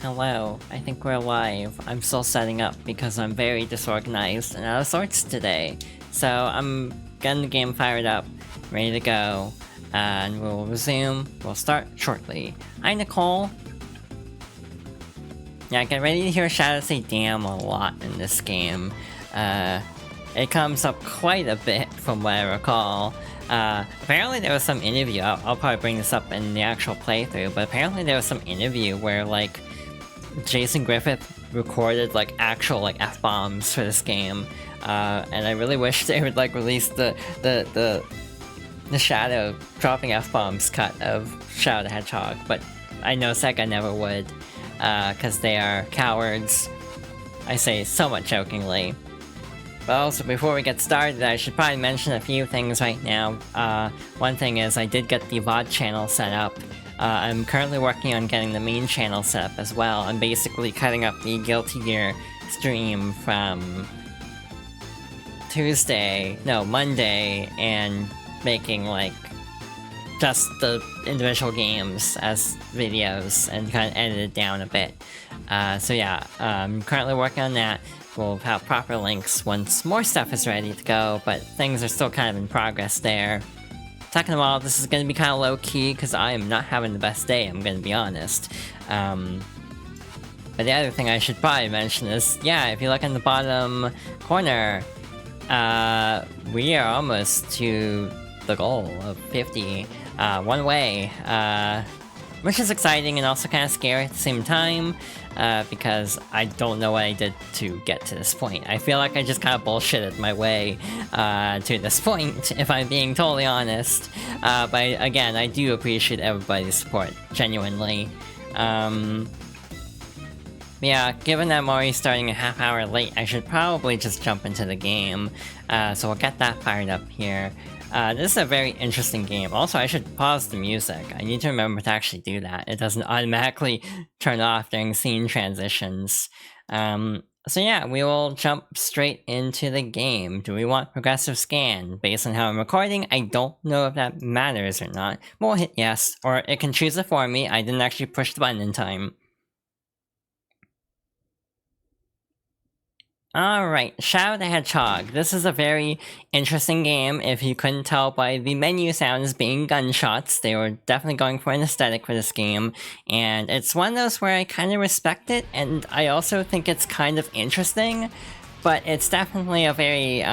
Hello, I think we're live. I'm still setting up because I'm very disorganized and out of sorts today. So I'm getting the game fired up, ready to go, and we'll resume. We'll start shortly. Hi, Nicole. Yeah, get ready to hear Shadow say damn a lot in this game. It comes up quite a bit from what I recall. Apparently there was some interview, I'll probably bring this up in the actual playthrough, but apparently there was some interview where, like, Jason Griffith recorded, like, actual, like, F-bombs for this game. And I really wish they would, like, release the Shadow dropping F-bombs cut of Shadow the Hedgehog, but I know Sega never would, cause they are cowards. I say somewhat jokingly. But also, before we get started, I should probably mention a few things right now. One thing is, I did get the VOD channel set up. I'm currently working on getting the main channel set up as well. I'm basically cutting up the Guilty Gear stream from Monday, and making, like, just the individual games as videos and kind of edit it down a bit. So yeah, I'm currently working on that. We'll have proper links once more stuff is ready to go, but things are still kind of in progress there. Second of all, this is going to be kind of low-key, because I am not having the best day, I'm going to be honest. But the other thing I should probably mention is, yeah, if you look in the bottom corner, we are almost to the goal of 50, one way, which is exciting and also kind of scary at the same time. Because I don't know what I did to get to this point. I feel like I just kind of bullshitted my way to this point, if I'm being totally honest. But again, I do appreciate everybody's support, genuinely. Yeah, given that I'm already starting a half hour late, I should probably just jump into the game. So we'll get that fired up here. This is a very interesting game. Also, I should pause the music. I need to remember to actually do that. It doesn't automatically turn off during scene transitions. So yeah, we will jump straight into the game. Do we want progressive scan? Based on how I'm recording, I don't know if that matters or not. We'll hit yes, or it can choose it for me. I didn't actually push the button in time. Alright, Shadow the Hedgehog. This is a very interesting game. If you couldn't tell by the menu sounds being gunshots, they were definitely going for an aesthetic for this game. And it's one of those where I kind of respect it, and I also think it's kind of interesting. But it's definitely a very,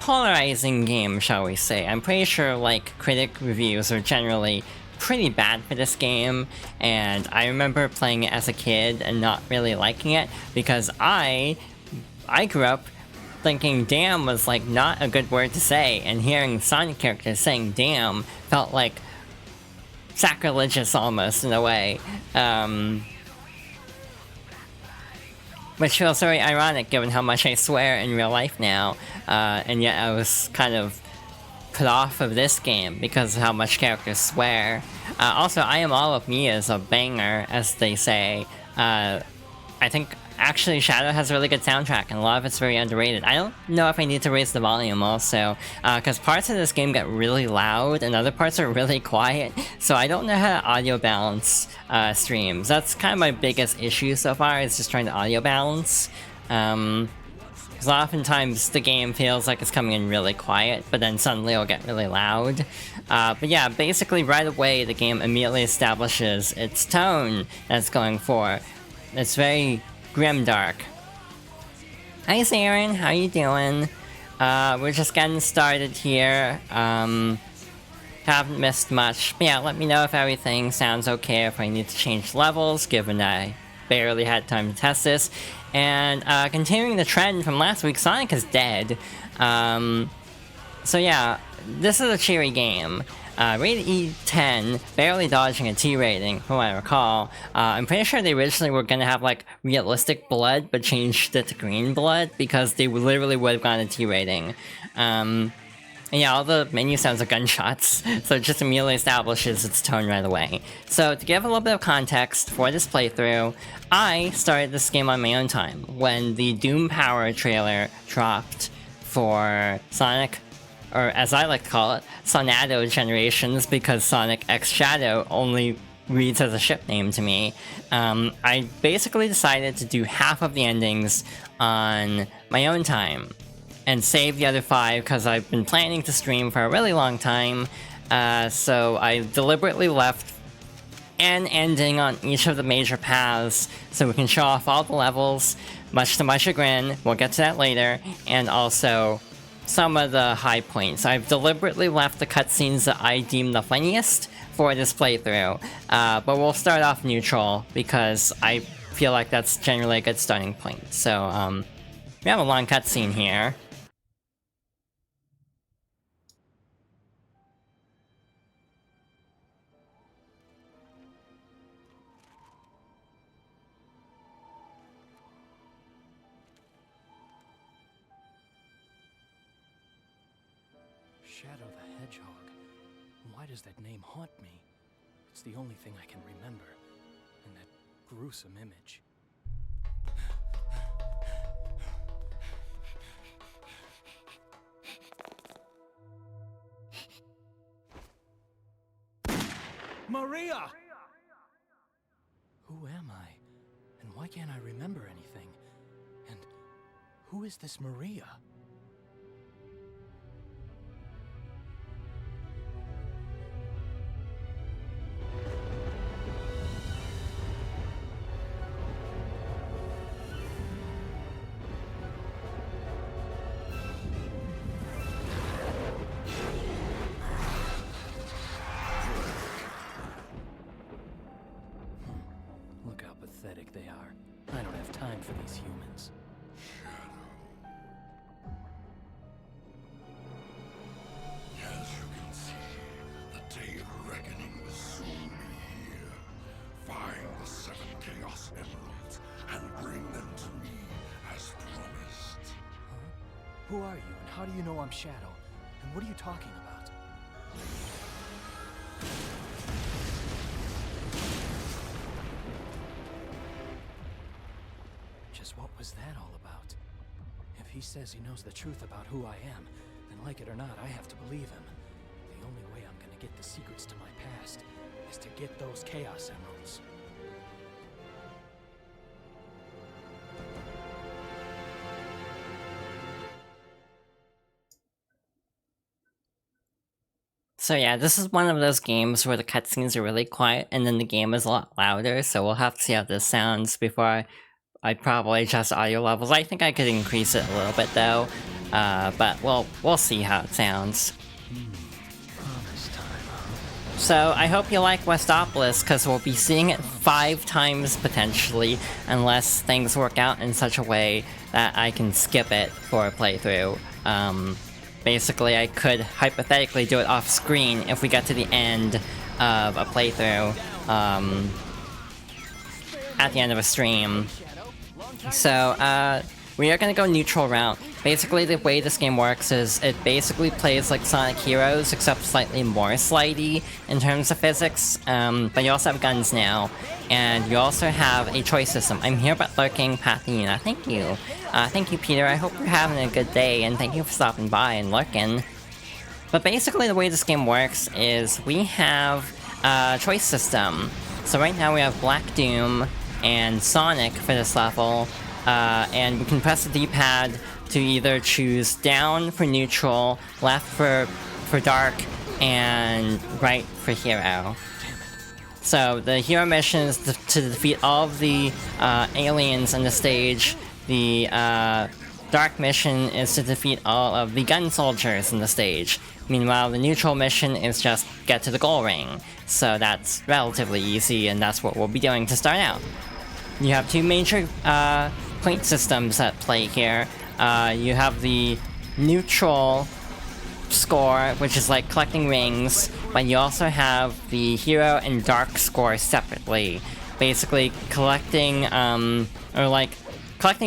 polarizing game, shall we say. I'm pretty sure, like, critic reviews are generally pretty bad for this game, and I remember playing it as a kid and not really liking it, because I grew up thinking damn was, like, not a good word to say, and hearing Sonic characters saying damn felt like sacrilegious almost, in a way. Which feels very ironic given how much I swear in real life now, and yet I was kind of put off of this game because of how much characters swear. Also, I Am All of Me is a banger, as they say. I think actually Shadow has a really good soundtrack, and a lot of it's very underrated. I don't know if I need to raise the volume also, because parts of this game get really loud and other parts are really quiet, so I don't know how to audio balance streams. That's kind of my biggest issue so far, is just trying to audio balance. Because oftentimes the game feels like it's coming in really quiet, but then suddenly it'll get really loud. But yeah, basically right away the game immediately establishes its tone that it's going for. It's very grimdark. Hi Saren, how you doing? We're just getting started here. Haven't missed much. But yeah, let me know if everything sounds okay, if I need to change levels, given that I barely had time to test this. And continuing the trend from last week, Sonic is dead. So yeah, this is a cheery game. Rated E10, barely dodging a T rating, from what I recall. I'm pretty sure they originally were gonna have, like, realistic blood, but changed it to green blood, because they literally would have gotten a T rating. And yeah, all the menu sounds are gunshots, so it just immediately establishes its tone right away. So to give a little bit of context for this playthrough, I started this game on my own time, when the Doom Power trailer dropped for Sonic, or as I like to call it, Sonado Generations, because Sonic X Shadow only reads as a ship name to me. I basically decided to do half of the endings on my own time and save the other 5 because I've been planning to stream for a really long time. So I deliberately left an ending on each of the major paths so we can show off all the levels, much to my chagrin. We'll get to that later, and also some of the high points. I've deliberately left the cutscenes that I deem the funniest for this playthrough, but we'll start off neutral because I feel like that's generally a good starting point. So we have a long cutscene here. Shadow the Hedgehog. Why does that name haunt me? It's the only thing I can remember. And that gruesome image. Maria! Who am I? And why can't I remember anything? And who is this Maria? Look how pathetic they are. I don't have time for these humans. As you can see, the day of reckoning will soon be here. Find the 7 Chaos Emeralds and bring them to me as promised. Huh? Who are you and how do you know I'm Shadow? And what are you talking about? Just what was that all about? If he says he knows the truth about who I am, then like it or not, I have to believe him. The only way I'm gonna get the secrets to my past is to get those Chaos Emeralds. So yeah, this is one of those games where the cutscenes are really quiet and then the game is a lot louder, so we'll have to see how this sounds before I probably adjust audio levels. I think I could increase it a little bit though, but we'll see how it sounds. So I hope you like Westopolis, because we'll be seeing it 5 times potentially, unless things work out in such a way that I can skip it for a playthrough. Basically, I could hypothetically do it off screen if we get to the end of a playthrough, at the end of a stream. So, we are gonna go neutral route. Basically, the way this game works is it basically plays like Sonic Heroes, except slightly more slidey in terms of physics, but you also have guns now, and you also have a choice system. I'm here but lurking, Path to Yuna. Thank you. Thank you, Peter. I hope you're having a good day, and thank you for stopping by and lurking. But basically, the way this game works is we have a choice system. So right now we have Black Doom and Sonic for this level, and we can press the D-pad to either choose down for neutral, left for dark, and right for hero. So the hero mission is to defeat all of the aliens on the stage. The dark mission is to defeat all of the gun soldiers on the stage. Meanwhile, the neutral mission is just get to the goal ring. So that's relatively easy, and that's what we'll be doing to start out. You have 2 major point systems at play here. You have the neutral score, which is like collecting rings, but you also have the hero and dark score separately. Basically, collecting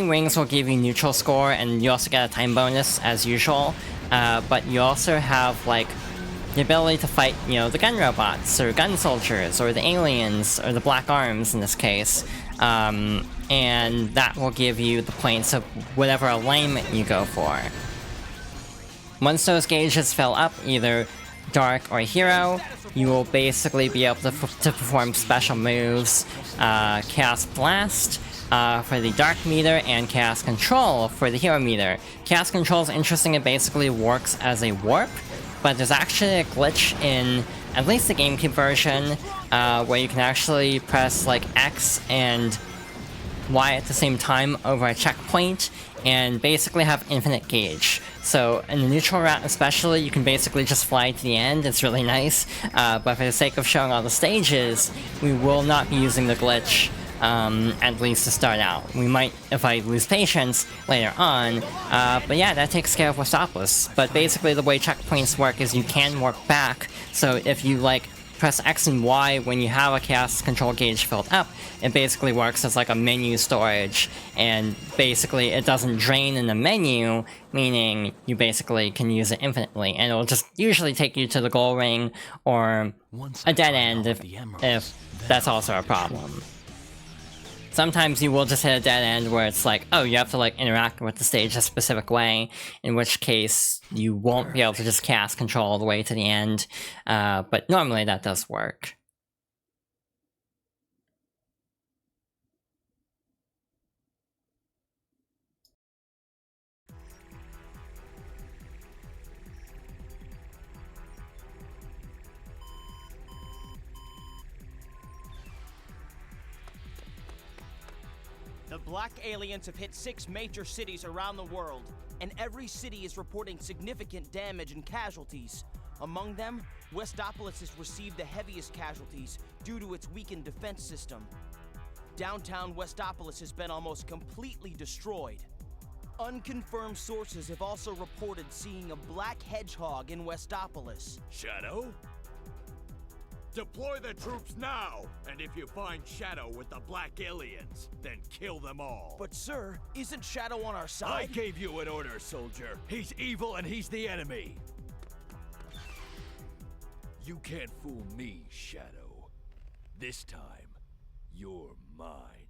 rings will give you neutral score, and you also get a time bonus as usual. But you also have like the ability to fight, you know, the gun robots or gun soldiers or the aliens or the black arms in this case. And that will give you the points of whatever alignment you go for. Once those gauges fill up, either Dark, or Hero, you will basically be able to perform special moves, Chaos Blast for the Dark meter, and Chaos Control for the Hero meter. Chaos Control is interesting, it basically works as a warp, but there's actually a glitch in at least the GameCube version where you can actually press like X and Y at the same time over a checkpoint and basically have infinite gauge. So in the neutral route especially, you can basically just fly to the end. It's really nice, but for the sake of showing all the stages, we will not be using the glitch, at least to start out. We might, if I lose patience, later on, but yeah, that takes care of Westopolis. But basically the way checkpoints work is you can work back, so if you like press X and Y when you have a Chaos Control gauge filled up, it basically works as like a menu storage, and basically it doesn't drain in the menu, meaning you basically can use it infinitely, and it'll just usually take you to the goal ring or a dead end if that's also a problem. Sometimes you will just hit a dead end where it's like, oh, you have to like interact with the stage a specific way, in which case you won't be able to just cast control all the way to the end, but normally that does work. The Black Aliens have hit 6 major cities around the world, and every city is reporting significant damage and casualties. Among them, Westopolis has received the heaviest casualties due to its weakened defense system. Downtown Westopolis has been almost completely destroyed. Unconfirmed sources have also reported seeing a black hedgehog in Westopolis. Shadow? Deploy the troops now! And if you find Shadow with the Black Aliens, then kill them all. But sir, isn't Shadow on our I side? gave you an order, soldier. He's evil and he's the enemy. You can't fool me, Shadow. This time, you're mine.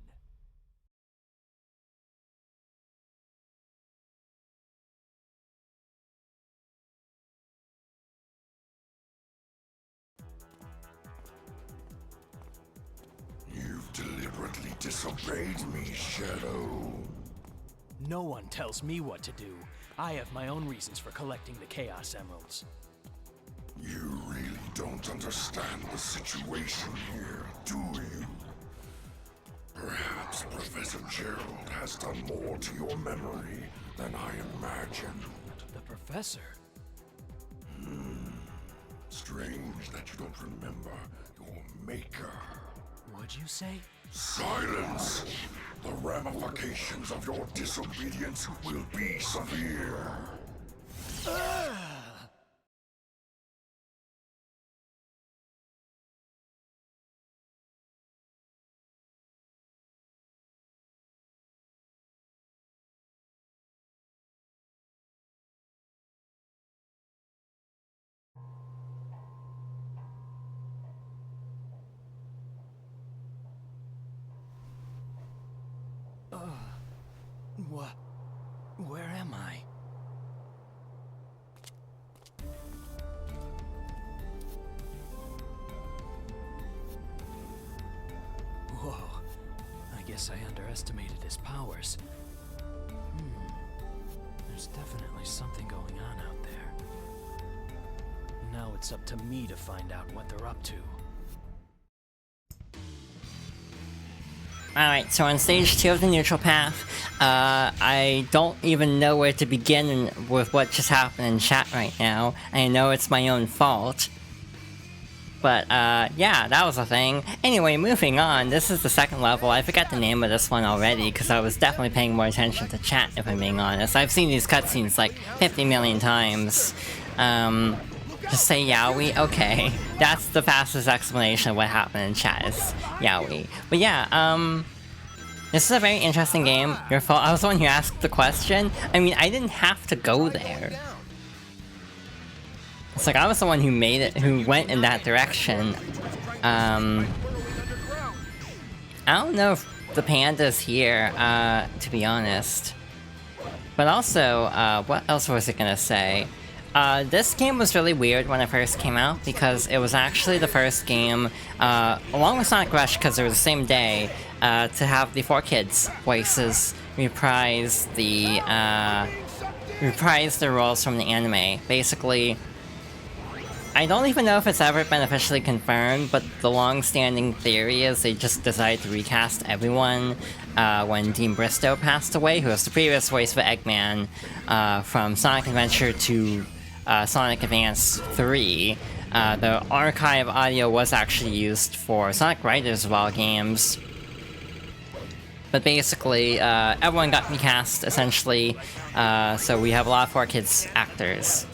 You've deliberately disobeyed me, Shadow. No one tells me what to do. I have my own reasons for collecting the Chaos Emeralds. You really don't understand the situation here, do you? Perhaps Professor Gerald has done more to your memory than I imagined. The Professor? Strange that you don't remember your maker. What'd you say? Silence! The ramifications of your disobedience will be severe. Where am I? Whoa. I guess I underestimated his powers. There's definitely something going on out there. Now it's up to me to find out what they're up to. Alright, so on stage 2 of the neutral path, I don't even know where to begin with what just happened in chat right now. I know it's my own fault. But, yeah, that was a thing. Anyway, moving on, this is the second level. I forgot the name of this one already, because I was definitely paying more attention to chat, if I'm being honest. I've seen these cutscenes like 50 million times. Just say Yowie? Okay. That's the fastest explanation of what happened in chat is Yowie. But yeah, this is a very interesting game. Your fault. I was the one who asked the question. I mean, I didn't have to go there. It's like I was the one who made it, who went in that direction. I don't know if the panda's here, to be honest. But also, what else was it gonna say? This game was really weird when it first came out because it was actually the first game, along with Sonic Rush, because it was the same day, to have the 4Kids voices reprise the roles from the anime. Basically, I don't even know if it's ever been officially confirmed, but the long-standing theory is they just decided to recast everyone when Dean Bristow passed away, who was the previous voice for Eggman from Sonic Adventure to Sonic Advance 3. The archive audio was actually used for Sonic Riders of all games. But basically, everyone got recast, essentially, so we have a lot of 4Kids actors.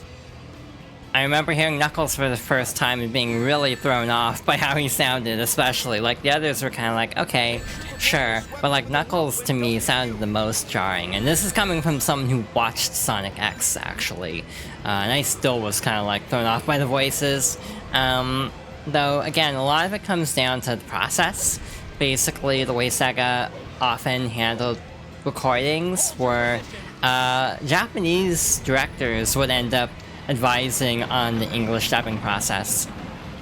I remember hearing Knuckles for the first time and being really thrown off by how he sounded, especially. Like, the others were kind of like, okay, sure. But, like, Knuckles, to me, sounded the most jarring. And this is coming from someone who watched Sonic X, actually. And I still was kind of, like, thrown off by the voices. Though, again, a lot of it comes down to the process. Basically, the way Sega often handled recordings were Japanese directors would end up advising on the English dubbing process.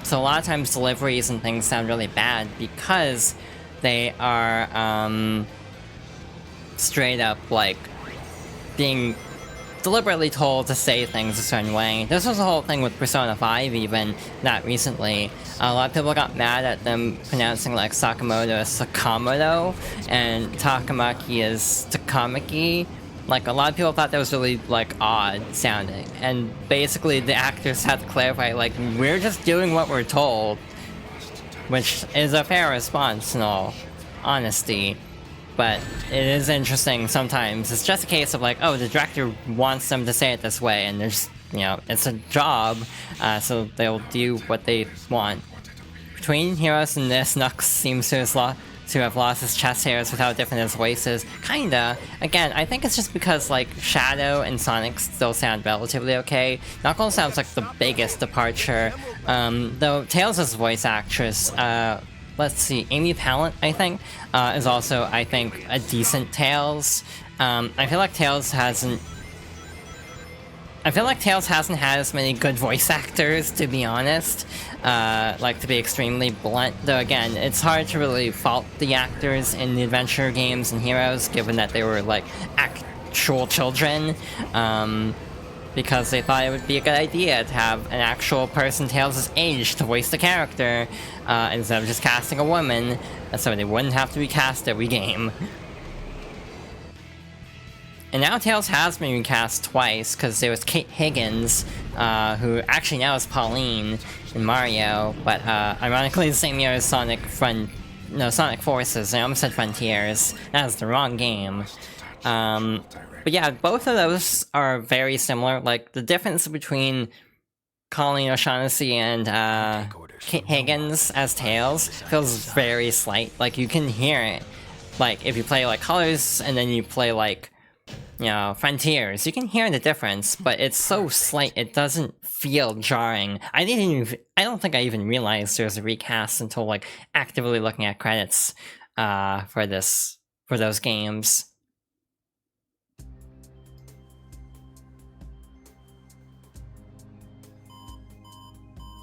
So a lot of times deliveries and things sound really bad because they are straight up like being deliberately told to say things a certain way. This was the whole thing with Persona 5 even, not recently. A lot of people got mad at them pronouncing like Sakamoto as Sakamoto and Takamaki as Takamaki. Like, a lot of people thought that was really, like, odd sounding. And basically, the actors had to clarify, like, we're just doing what we're told. Which is a fair response, in all honesty. But it is interesting sometimes. It's just a case of, like, oh, the director wants them to say it this way, and there's, you know, it's a job, so they'll do what they want. Between Heroes and this, Nux seems to have lost his chest hairs with how different his voice is. Kinda. Again, I think it's just because, like, Shadow and Sonic still sound relatively okay. Knuckles sounds like the biggest departure. Though Tails' voice actress, let's see, Amy Pallant, I think, is also, I think, a decent Tails. I feel like Tails hasn't had as many good voice actors, to be honest. Like, to be extremely blunt. Though, again, it's hard to really fault the actors in the adventure games and Heroes, given that they were, like, actual children. Because they thought it would be a good idea to have an actual person Tails' age to voice the character, instead of just casting a woman, so they wouldn't have to recast every game. And now Tails has been recast twice, because there was Kate Higgins, who actually now is Pauline in Mario, but ironically the same year as Sonic Forces. I almost said Frontiers. That was the wrong game. But yeah, both of those are very similar. Like, the difference between Colleen O'Shaughnessy and Kate Higgins as Tails feels very slight. Like, you can hear it. Like, if you play, like, Colors, and then you play, like, you know, Frontiers, you can hear the difference, but it's so slight, it doesn't feel jarring. I don't think I even realized there was a recast until, like, actively looking at credits for those games.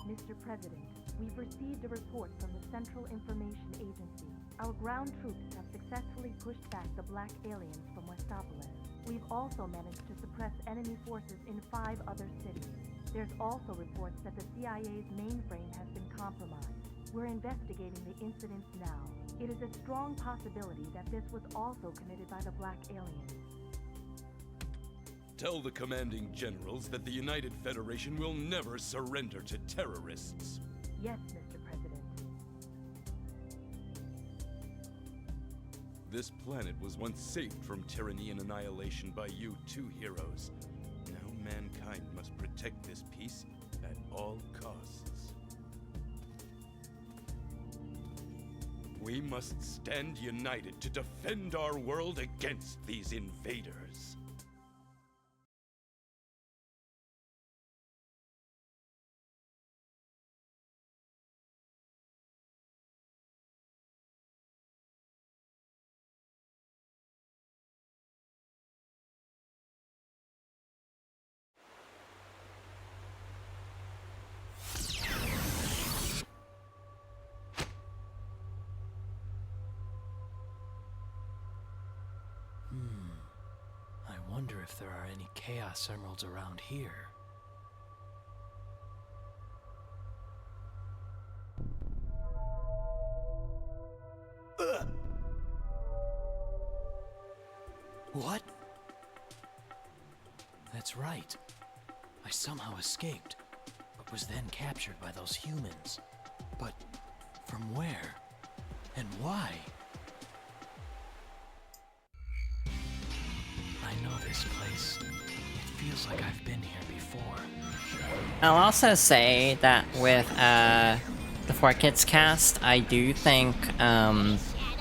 Mr. President, we've received a report from the Central Information Agency. Our ground troops have successfully pushed back the black aliens from Westopolis. We've also managed to suppress enemy forces in 5 other cities. There's also reports that the CIA's mainframe has been compromised. We're investigating the incidents now. It is a strong possibility that this was also committed by the black aliens. Tell the commanding generals that the United Federation will never surrender to terrorists. Yes, Mr. President. This planet was once saved from tyranny and annihilation by you two heroes. Now mankind must protect this peace at all costs. We must stand united to defend our world against these invaders. I wonder if there are any Chaos Emeralds around here. What? That's right. I somehow escaped, but was then captured by those humans. But from where? And why? I know this place. It feels like I've been here before. I'll also say that with the 4Kids cast, I do think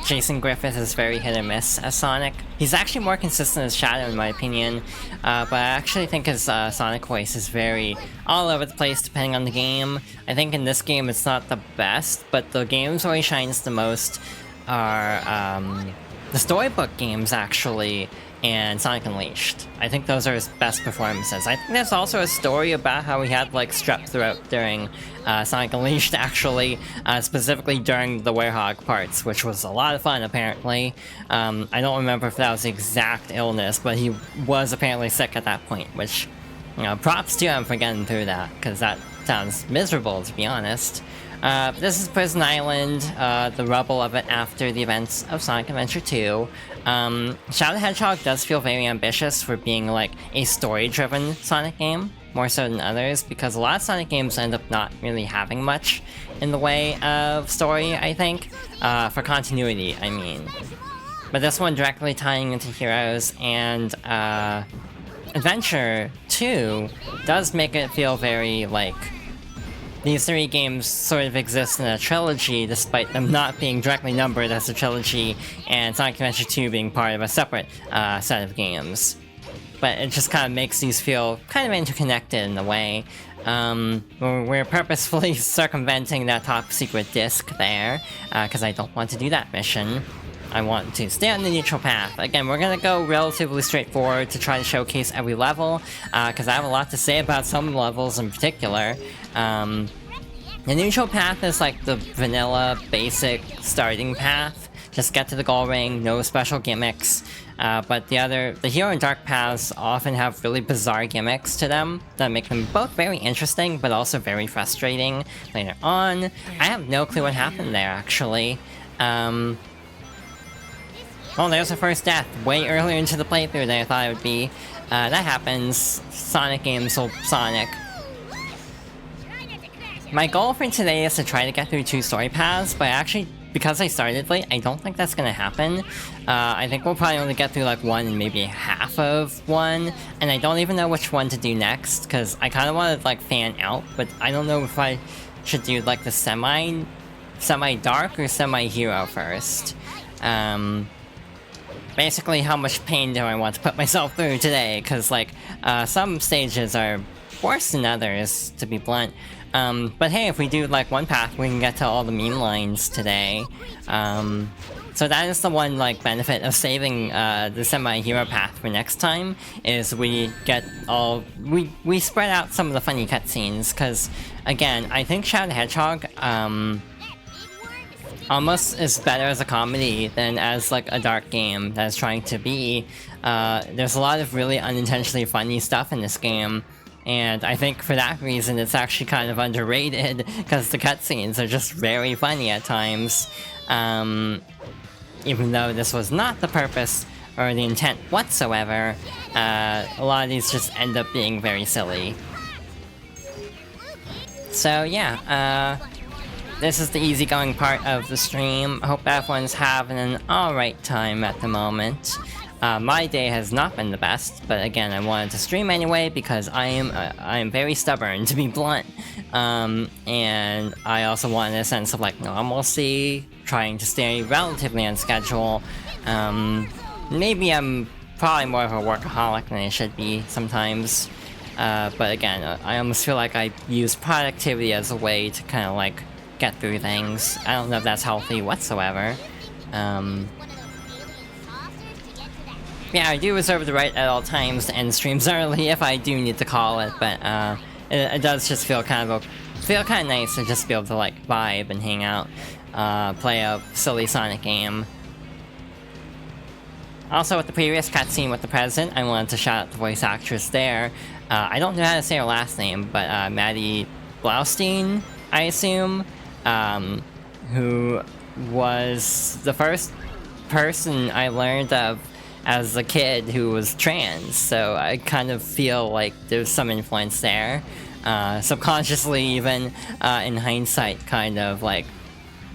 Jason Griffith is very hit or miss as Sonic. He's actually more consistent as Shadow in my opinion, but I actually think his Sonic voice is very all over the place depending on the game. I think in this game it's not the best, but the games where he shines the most are the storybook games actually, and Sonic Unleashed. I think those are his best performances. I think there's also a story about how he had like strep throat during Sonic Unleashed actually, specifically during the Hedgehog parts, which was a lot of fun apparently. I don't remember if that was the exact illness, but he was apparently sick at that point, which, you know, props to him for getting through that, because that sounds miserable to be honest. This is Prison Island, the rubble of it after the events of Sonic Adventure 2. Shadow the Hedgehog does feel very ambitious for being like a story-driven Sonic game, more so than others, because a lot of Sonic games end up not really having much in the way of story, I think, for continuity, I mean. But this one directly tying into Heroes and Adventure 2 does make it feel very like these three games sort of exist in a trilogy despite them not being directly numbered as a trilogy, and Sonic Adventure 2 being part of a separate set of games. But it just kind of makes these feel kind of interconnected in a way. We're purposefully circumventing that top secret disc there, because I don't want to do that mission. I want to stay on the neutral path. Again, we're gonna go relatively straightforward to try to showcase every level, because I have a lot to say about some levels in particular. The neutral path is like the vanilla, basic starting path. Just get to the goal ring, no special gimmicks. But the Hero and Dark paths often have really bizarre gimmicks to them that make them both very interesting, but also very frustrating later on. I have no clue what happened there, actually. Well, there's the first death, way earlier into the playthrough than I thought it would be. That happens. Sonic games will Sonic. My goal for today is to try to get through 2 story paths, but actually, because I started late, I don't think that's gonna happen. I think we'll probably only get through like 1 and maybe half of 1, and I don't even know which one to do next, because I kind of want to like fan out, but I don't know if I should do like the semi-dark or semi-hero first. Basically, how much pain do I want to put myself through today? Because, like, some stages are worse than others, to be blunt. But hey, if we do, like, one path, we can get to all the meme lines today. So that is the one, like, benefit of saving the semi-hero path for next time, is we get all... We spread out some of the funny cutscenes, because, again, I think Shadow the Hedgehog, almost is better as a comedy than as like a dark game that is trying to be. There's a lot of really unintentionally funny stuff in this game, and I think for that reason it's actually kind of underrated, because the cutscenes are just very funny at times. Even though this was not the purpose or the intent whatsoever, a lot of these just end up being very silly. So yeah, this is the easygoing part of the stream. I hope everyone's having an alright time at the moment. My day has not been the best, but again, I wanted to stream anyway because I am very stubborn, to be blunt. And I also wanted a sense of like normalcy, trying to stay relatively on schedule. Maybe I'm probably more of a workaholic than I should be sometimes. But again, I almost feel like I use productivity as a way to kind of like get through things. I don't know if that's healthy whatsoever. Yeah, I do reserve the right at all times to end streams early if I do need to call it, but it does just feel kind of nice to just be able to like vibe and hang out, play a silly Sonic game. Also, with the previous cutscene with the president, I wanted to shout out the voice actress there. I don't know how to say her last name, but Maddie Blaustein, I assume, who was the first person I learned of as a kid who was trans, so I kind of feel like there's some influence there. Subconsciously, even in hindsight, kind of like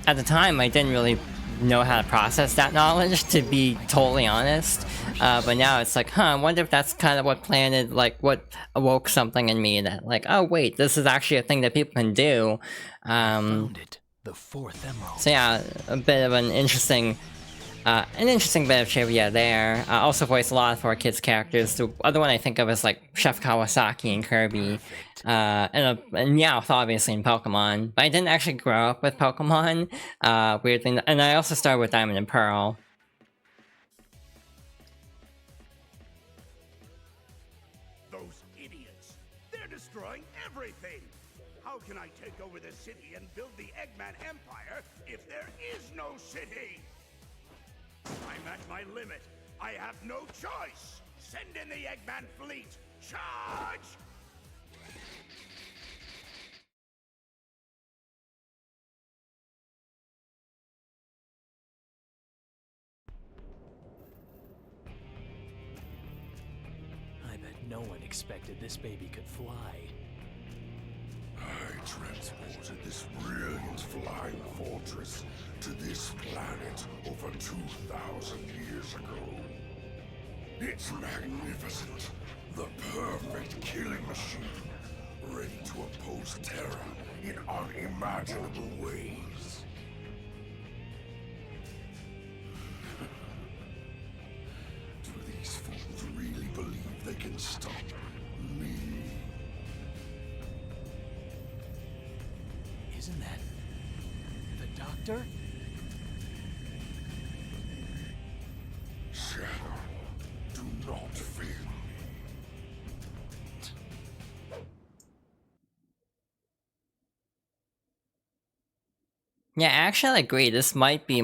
at the time I didn't really know how to process that knowledge, to be totally honest. But now it's like, I wonder if that's kind of what planted, like, what awoke something in me that, like, oh wait, this is actually a thing that people can do. Found it. The fourth emerald. So yeah, a bit of an interesting bit of trivia there. Also voiced a lot of 4Kids characters. The other one I think of is like Chef Kawasaki and Kirby, and Meowth obviously in Pokemon. But I didn't actually grow up with Pokemon. Weird thing, and I also started with Diamond and Pearl. Those idiots! They're destroying everything! How can I take over the city and build the Eggman Empire if there is no city? I'm at my limit. I have no choice. Send in the Eggman fleet. Charge! I bet no one expected this baby could fly. I transported this brilliant flying fortress to this planet over 2,000 years ago. It's magnificent, the perfect killing machine, ready to oppose terror in unimaginable ways. Do these fools really believe they can stop me? Isn't that the doctor? Shadow, do not fear me. Yeah, actually I agree. This might be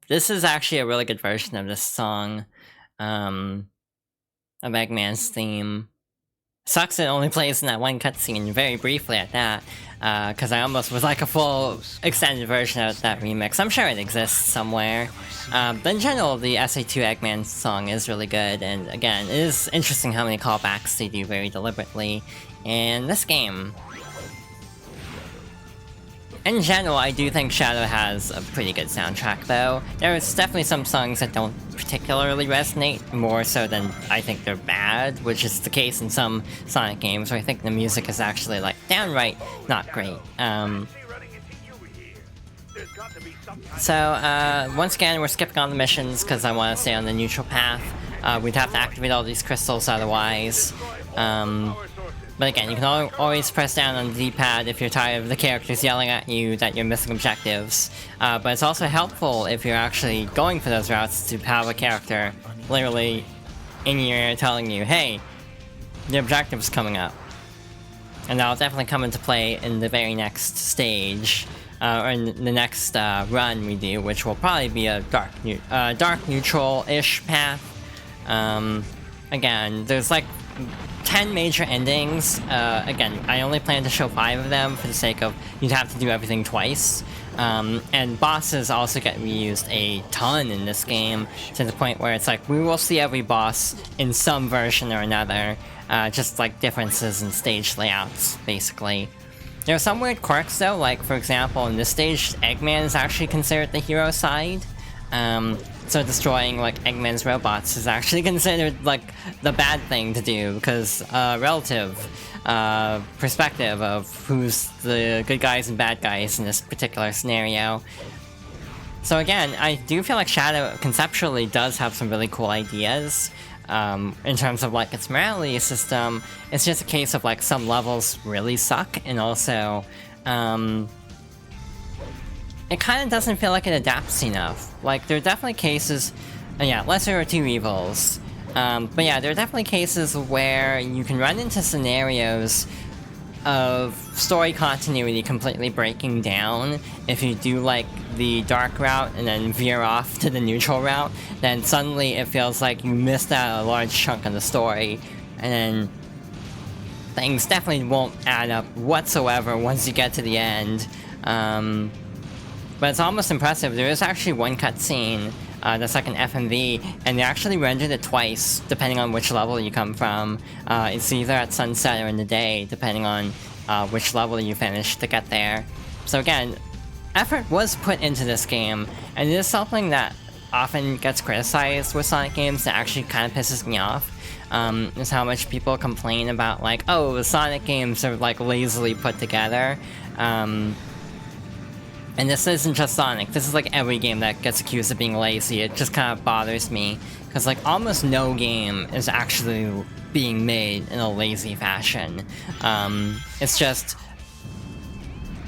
this is actually a really good version of this song, of Eggman's theme. Sucks it only plays in that one cutscene, very briefly at that, because I almost was like a full extended version of that remix. I'm sure it exists somewhere. But in general, the SA2 Eggman song is really good, and again, it is interesting how many callbacks they do very deliberately in this game. In general, I do think Shadow has a pretty good soundtrack, though. There's definitely some songs that don't particularly resonate, more so than I think they're bad, which is the case in some Sonic games, where I think the music is actually, like, downright not great. So, once again, we're skipping on the missions, because I want to stay on the neutral path. We'd have to activate all these crystals otherwise. But again, you can always press down on the D-pad if you're tired of the characters yelling at you that you're missing objectives. But it's also helpful if you're actually going for those routes to have a character literally in your ear telling you, hey, the objective's coming up. And that'll definitely come into play in the very next stage, or in the next run we do, which will probably be a dark neutral-ish path. Again, there's like 10 major endings. Again, I only plan to show 5 of them for the sake of you'd have to do everything twice. And bosses also get reused a ton in this game, to the point where it's like we will see every boss in some version or another, just like differences in stage layouts, basically. There are some weird quirks though, like for example in this stage, Eggman is actually considered the hero side. So destroying, like, Eggman's robots is actually considered, like, the bad thing to do, because, relative perspective of who's the good guys and bad guys in this particular scenario. So again, I do feel like Shadow conceptually does have some really cool ideas. In terms of, like, its morality system. It's just a case of, like, some levels really suck, and also, it kind of doesn't feel like it adapts enough. Like, there are definitely cases... yeah, lesser of two evils. But yeah, there are definitely cases where you can run into scenarios of story continuity completely breaking down if you do, like, the dark route and then veer off to the neutral route, then suddenly it feels like you missed out a large chunk of the story, and then things definitely won't add up whatsoever once you get to the end. But it's almost impressive. There is actually one cutscene that's like an FMV, and they actually rendered it twice, depending on which level you come from. It's either at sunset or in the day, depending on which level you finish to get there. So again, effort was put into this game, and it is something that often gets criticized with Sonic games that actually kind of pisses me off. Is how much people complain about, like, oh, the Sonic games are like lazily put together. And this isn't just Sonic, this is like every game that gets accused of being lazy. It just kind of bothers me, because like almost no game is actually being made in a lazy fashion. It's just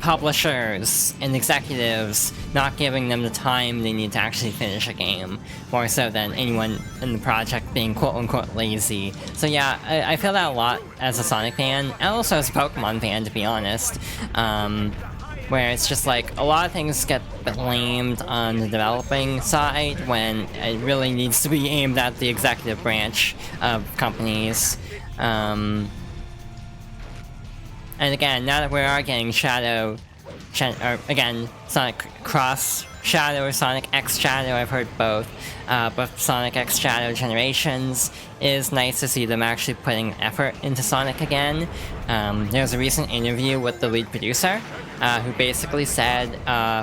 publishers and executives not giving them the time they need to actually finish a game, more so than anyone in the project being quote-unquote lazy. So yeah, I feel that a lot as a Sonic fan, and also as a Pokemon fan, to be honest. Where it's just like, a lot of things get blamed on the developing side when it really needs to be aimed at the executive branch of companies. And again, now that we are getting Sonic Cross Shadow or Sonic X Shadow, I've heard both, but Sonic X Shadow Generations is nice to see them actually putting effort into Sonic again. There was a recent interview with the lead producer, who basically said,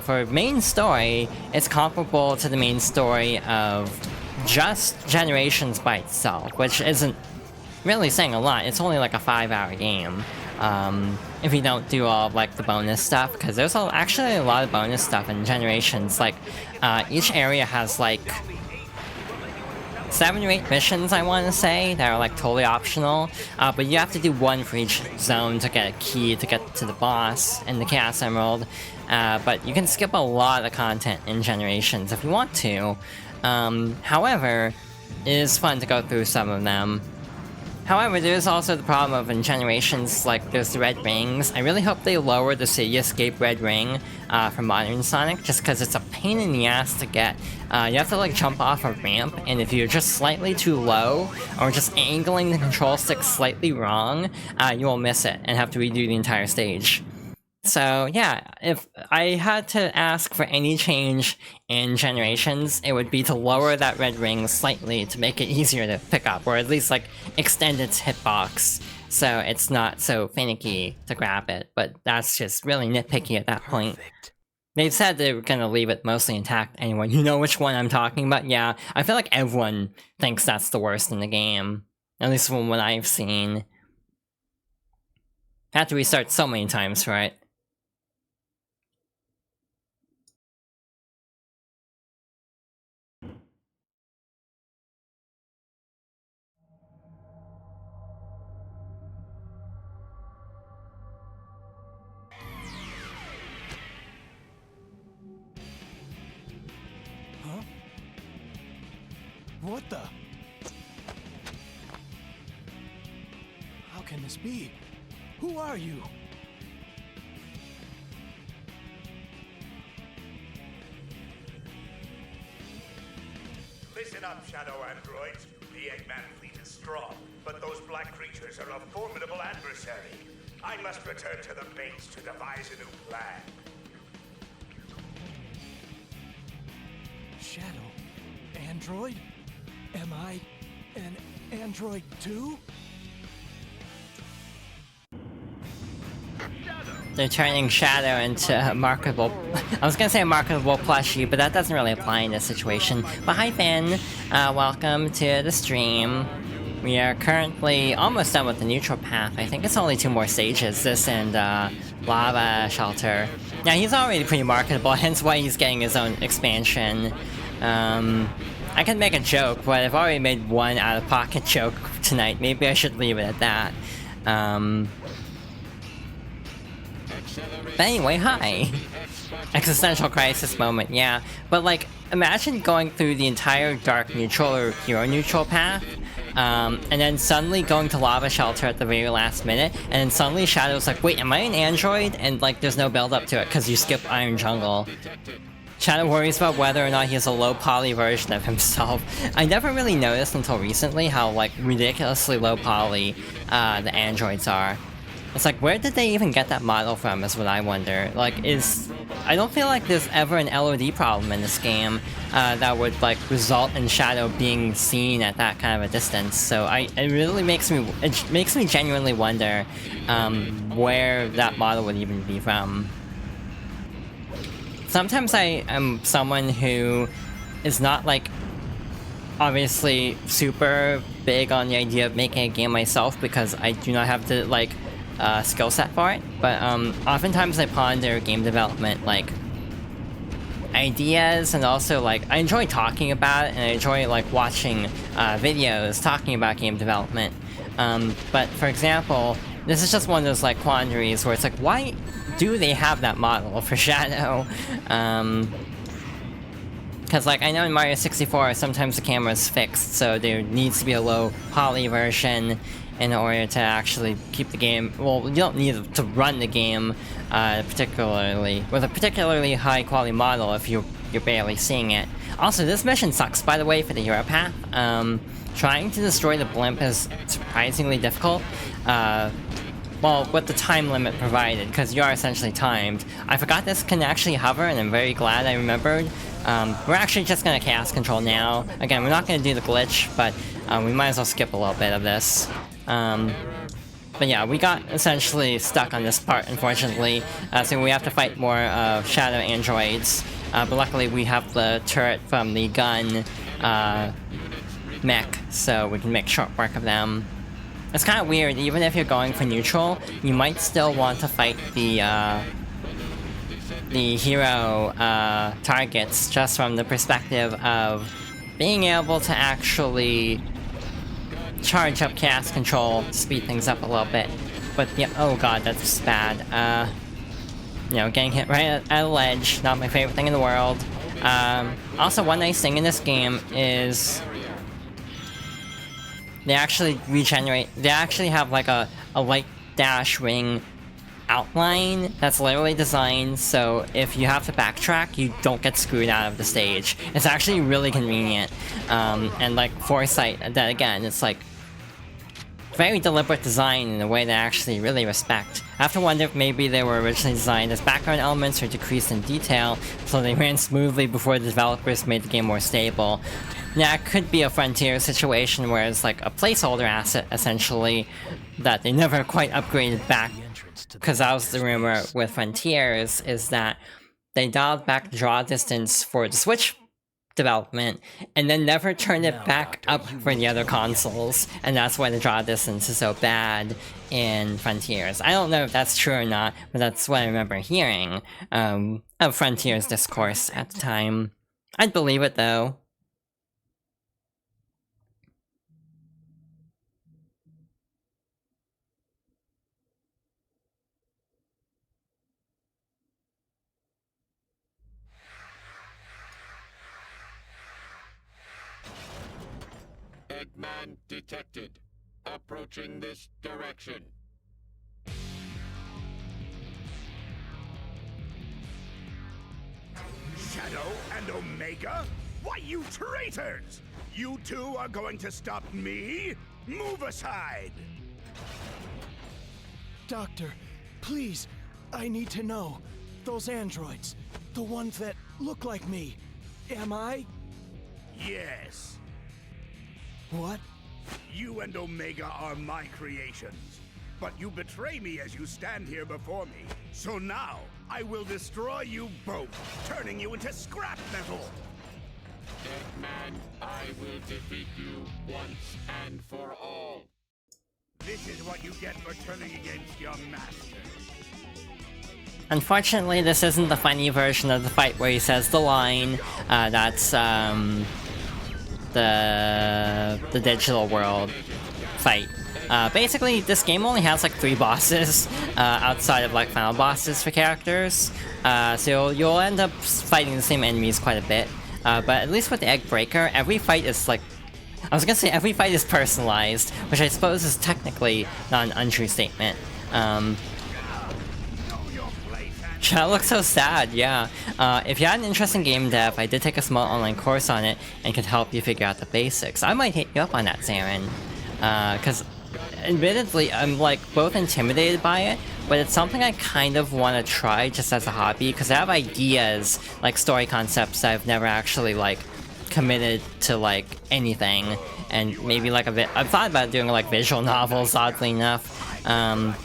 for main story, it's comparable to the main story of just Generations by itself, which isn't really saying a lot. It's only like a 5-hour game. If you don't do all of like the bonus stuff, because there's actually a lot of bonus stuff in Generations. Like, each area has like 7 or 8 missions, I want to say, that are like totally optional, but you have to do one for each zone to get a key to get to the boss and the Chaos Emerald. But you can skip a lot of content in Generations if you want to. However, it is fun to go through some of them. However, there's also the problem of in Generations, like, there's the red rings. I really hope they lower the City Escape red ring for modern Sonic, just because it's a pain in the ass to get. You have to, like, jump off a ramp, and if you're just slightly too low, or just angling the control stick slightly wrong, you will miss it and have to redo the entire stage. So yeah, if I had to ask for any change in Generations, it would be to lower that red ring slightly to make it easier to pick up, or at least like extend its hitbox so it's not so finicky to grab it, but that's just really nitpicky at that point. They've said they were gonna leave it mostly intact anyway. You know which one I'm talking about? Yeah, I feel like everyone thinks that's the worst in the game, at least from what I've seen. Had to restart so many times for it. What the? How can this be? Who are you? Listen up, Shadow Androids. The Eggman fleet is strong, but those black creatures are a formidable adversary. I must return to the base to devise a new plan. Shadow? Android? Am I an android too? They're turning Shadow into a marketable... I was gonna say a marketable plushie, but that doesn't really apply in this situation. But hi Finn, welcome to the stream. We are currently almost done with the neutral path. I think it's only 2 more stages, this and Lava Shelter. Yeah, he's already pretty marketable, hence why he's getting his own expansion. I can make a joke, but I've already made one out-of-pocket joke tonight. Maybe I should leave it at that. But anyway, hi! Existential crisis moment, yeah. But like, imagine going through the entire Dark Neutral or Hero Neutral path, and then suddenly going to Lava Shelter at the very last minute, and then suddenly Shadow's like, wait, am I an android? And like, there's no build up to it, because you skip Iron Jungle. Shadow worries about whether or not he has a low poly version of himself. I never really noticed until recently how like ridiculously low poly the androids are. It's like, where did they even get that model from is what I wonder. Like, I don't feel like there's ever an LOD problem in this game that would like result in Shadow being seen at that kind of a distance. So it really makes me genuinely wonder where that model would even be from. Sometimes I am someone who is not like obviously super big on the idea of making a game myself because I do not have the like skill set for it, but oftentimes I ponder game development like ideas, and also like I enjoy talking about it, and I enjoy like watching videos talking about game development. But for example, this is just one of those like quandaries where it's like, why do they have that model for Shadow? Because like I know in Mario 64 sometimes the camera is fixed, so there needs to be a low poly version in order to actually keep the game. Well, you don't need to run the game particularly with a particularly high quality model if you're barely seeing it. Also, this mission sucks, by the way, for the hero path. Trying to destroy the blimp is surprisingly difficult. Well, with the time limit provided, because you are essentially timed. I forgot this can actually hover, and I'm very glad I remembered. We're actually just gonna chaos control now. Again, we're not gonna do the glitch, but we might as well skip a little bit of this. But yeah, we got essentially stuck on this part, unfortunately, so we have to fight more Shadow androids. But luckily we have the turret from the gun mech, so we can make short work of them. It's kind of weird, even if you're going for neutral, you might still want to fight the hero targets just from the perspective of being able to actually charge up chaos control to speed things up a little bit. But yeah, oh god, that's bad. You know, getting hit right at a ledge, not my favorite thing in the world. Also, one nice thing in this game is they actually regenerate. They actually have like a light dash ring outline that's literally designed so if you have to backtrack, you don't get screwed out of the stage. It's actually really convenient. And like foresight, that again, it's like very deliberate design in a way that I actually really respect. I have to wonder if maybe they were originally designed as background elements or decreased in detail, so they ran smoothly before the developers made the game more stable. Yeah, it could be a Frontier situation where it's like a placeholder asset, essentially, that they never quite upgraded back. Because that was the rumor with Frontiers, is that they dialed back the draw distance for the Switch development, and then never turned it back up for the other consoles, and that's why the draw distance is so bad in Frontiers. I don't know if that's true or not, but that's what I remember hearing of Frontiers discourse at the time. I'd believe it though. Eggman detected. Approaching this direction. Shadow and Omega? Why, you traitors! You two are going to stop me? Move aside! Doctor, please, I need to know. Those androids, the ones that look like me, am I? Yes. What? You and Omega are my creations. But you betray me as you stand here before me. So now, I will destroy you both, turning you into scrap metal! Eggman, I will defeat you once and for all. This is what you get for turning against your master. Unfortunately, this isn't the funny version of the fight where he says the line. That's the digital world fight. Basically, this game only has like 3 bosses outside of like final bosses for characters. So you'll end up fighting the same enemies quite a bit. But at least with the Egg Breaker, every fight is like... I was gonna say every fight is personalized, which I suppose is technically not an untrue statement. That looks so sad, yeah. If you had an interest in game dev, I did take a small online course on it and could help you figure out the basics. I might hit you up on that, Saren. Because admittedly, I'm like both intimidated by it, but it's something I kind of want to try just as a hobby, because I have ideas, like story concepts that I've never actually like committed to like anything, and maybe like a bit. I've thought about doing like visual novels, oddly enough,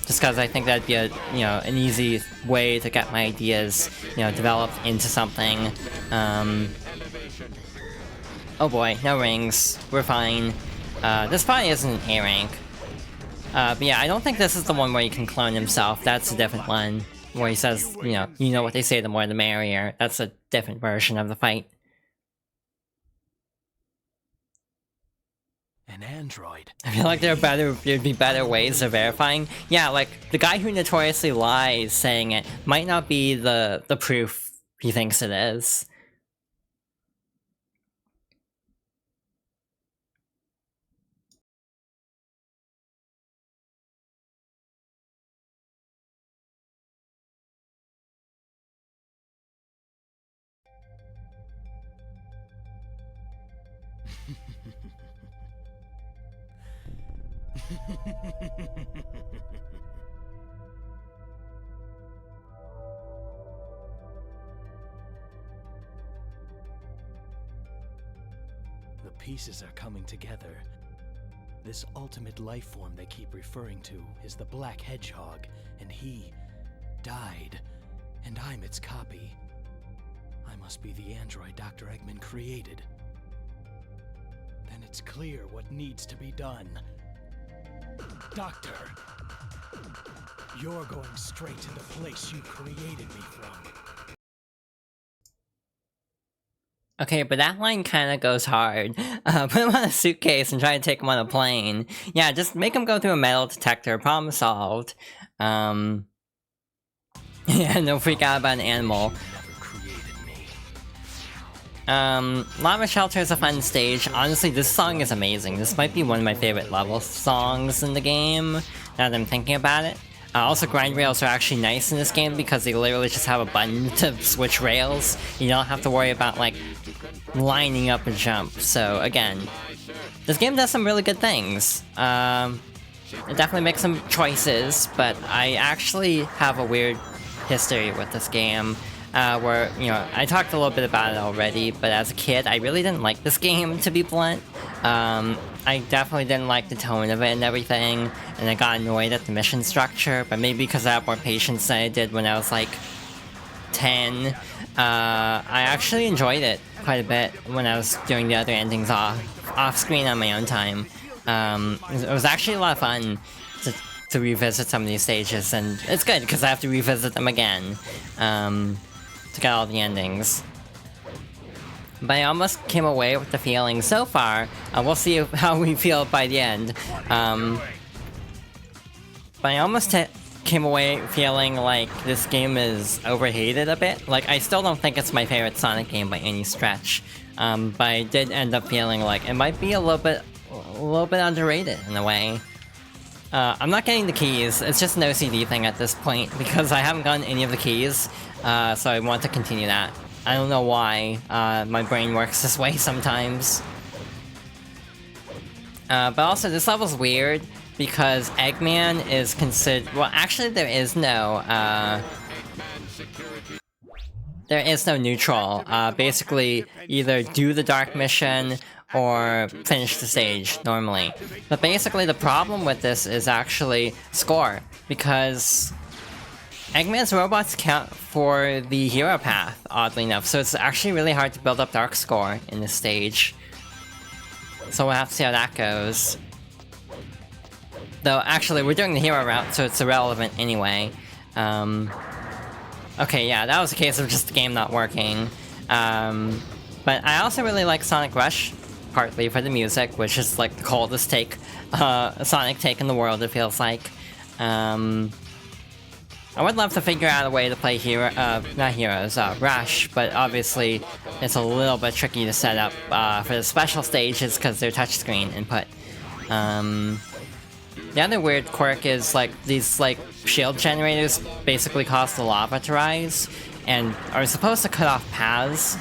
just because I think that'd be a an easy way to get my ideas developed into something. Oh boy, no rings. We're fine. This probably isn't an A rank. But yeah, I don't think this is the one where he can clone himself. That's a different one. Where he says, you know what they say, the more the merrier. That's a different version of the fight. An android. I feel like there'd be better ways of verifying. Yeah, like, the guy who notoriously lies saying it might not be the proof he thinks it is. The pieces are coming together. This ultimate life form they keep referring to is the Black Hedgehog, and he died, and I'm its copy. I must be the android Dr. Eggman created. Then it's clear what needs to be done. Doctor, you're going straight to the place you created me from. Okay, but that line kind of goes hard. Put him on a suitcase and try to take him on a plane. Yeah, just make him go through a metal detector. Problem solved. Yeah, no freak out about an animal. Lava Shelter is a fun stage. Honestly, this song is amazing. This might be one of my favorite level songs in the game, now that I'm thinking about it. Also, grind rails are actually nice in this game because they literally just have a button to switch rails. You don't have to worry about, like, lining up a jump. So, again, this game does some really good things. It definitely makes some choices, but I actually have a weird history with this game. Where, I talked a little bit about it already, but as a kid, I really didn't like this game, to be blunt. I definitely didn't like the tone of it and everything, and I got annoyed at the mission structure, but maybe because I have more patience than I did when I was, like, 10. I actually enjoyed it quite a bit when I was doing the other endings off-screen on my own time. It was actually a lot of fun to revisit some of these stages, and it's good, because I have to revisit them again. To get all the endings. But I almost came away with the feeling so far. We'll see how we feel by the end. But I almost came away feeling like this game is overhated a bit. Like, I still don't think it's my favorite Sonic game by any stretch. But I did end up feeling like it might be a little bit underrated in a way. I'm not getting the keys. It's just an OCD thing at this point because I haven't gotten any of the keys. So I want to continue that. I don't know why my brain works this way sometimes. But also, this level's weird because Eggman is considered... Well, actually, there is no neutral. Basically, either do the dark mission or finish the stage, normally. But basically, the problem with this is actually score, because Eggman's robots count for the hero path, oddly enough, so it's actually really hard to build up dark score in this stage. So we'll have to see how that goes. Though, actually, we're doing the hero route, so it's irrelevant anyway. Okay, yeah, that was a case of just the game not working. But I also really like Sonic Rush, partly for the music, which is like the coldest Sonic take in the world, it feels like. I would love to figure out a way to play Rush, but obviously it's a little bit tricky to set up for the special stages because they're touchscreen input. The other weird quirk is like these like shield generators basically cause the lava to rise and are supposed to cut off paths,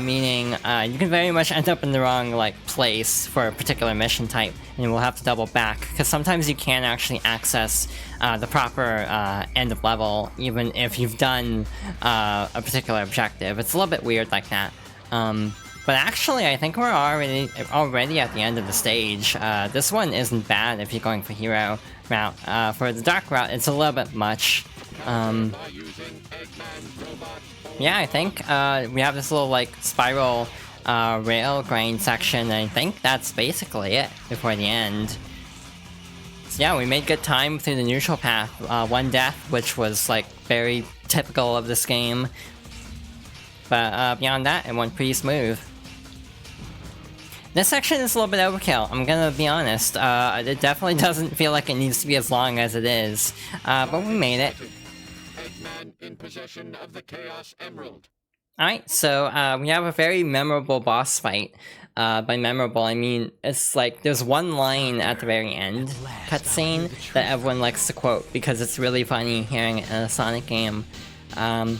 meaning you can very much end up in the wrong like place for a particular mission type, and we'll have to double back because sometimes you can't actually access the proper end of level even if you've done a particular objective. It's a little bit weird like that. But actually, I think we're already at the end of the stage. This one isn't bad if you're going for hero route. For the dark route, it's a little bit much. Yeah, I think we have this little like spiral rail grind section, and I think that's basically it before the end. So yeah, we made good time through the neutral path. One death, which was like very typical of this game. But beyond that, it went pretty smooth. This section is a little bit overkill, I'm gonna be honest. It definitely doesn't feel like it needs to be as long as it is. But we made it. Eggman in possession of the Chaos Emerald. Alright, so we have a very memorable boss fight. By memorable, I mean, it's like, there's one line at the very end cutscene that everyone likes to quote because it's really funny hearing it in a Sonic game.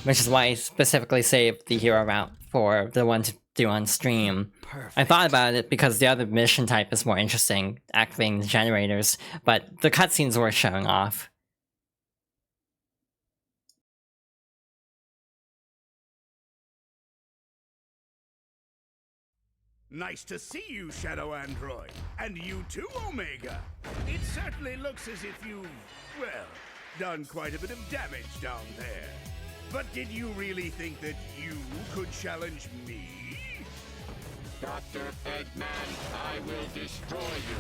Which is why I specifically saved the hero route for the one to do on stream. Perfect. I thought about it because the other mission type is more interesting, activating the generators, but the cutscenes were showing off. Nice to see you, Shadow Android. And you too, Omega. It certainly looks as if you've, well, done quite a bit of damage down there. But did you really think that you could challenge me? Dr. Eggman, I will destroy you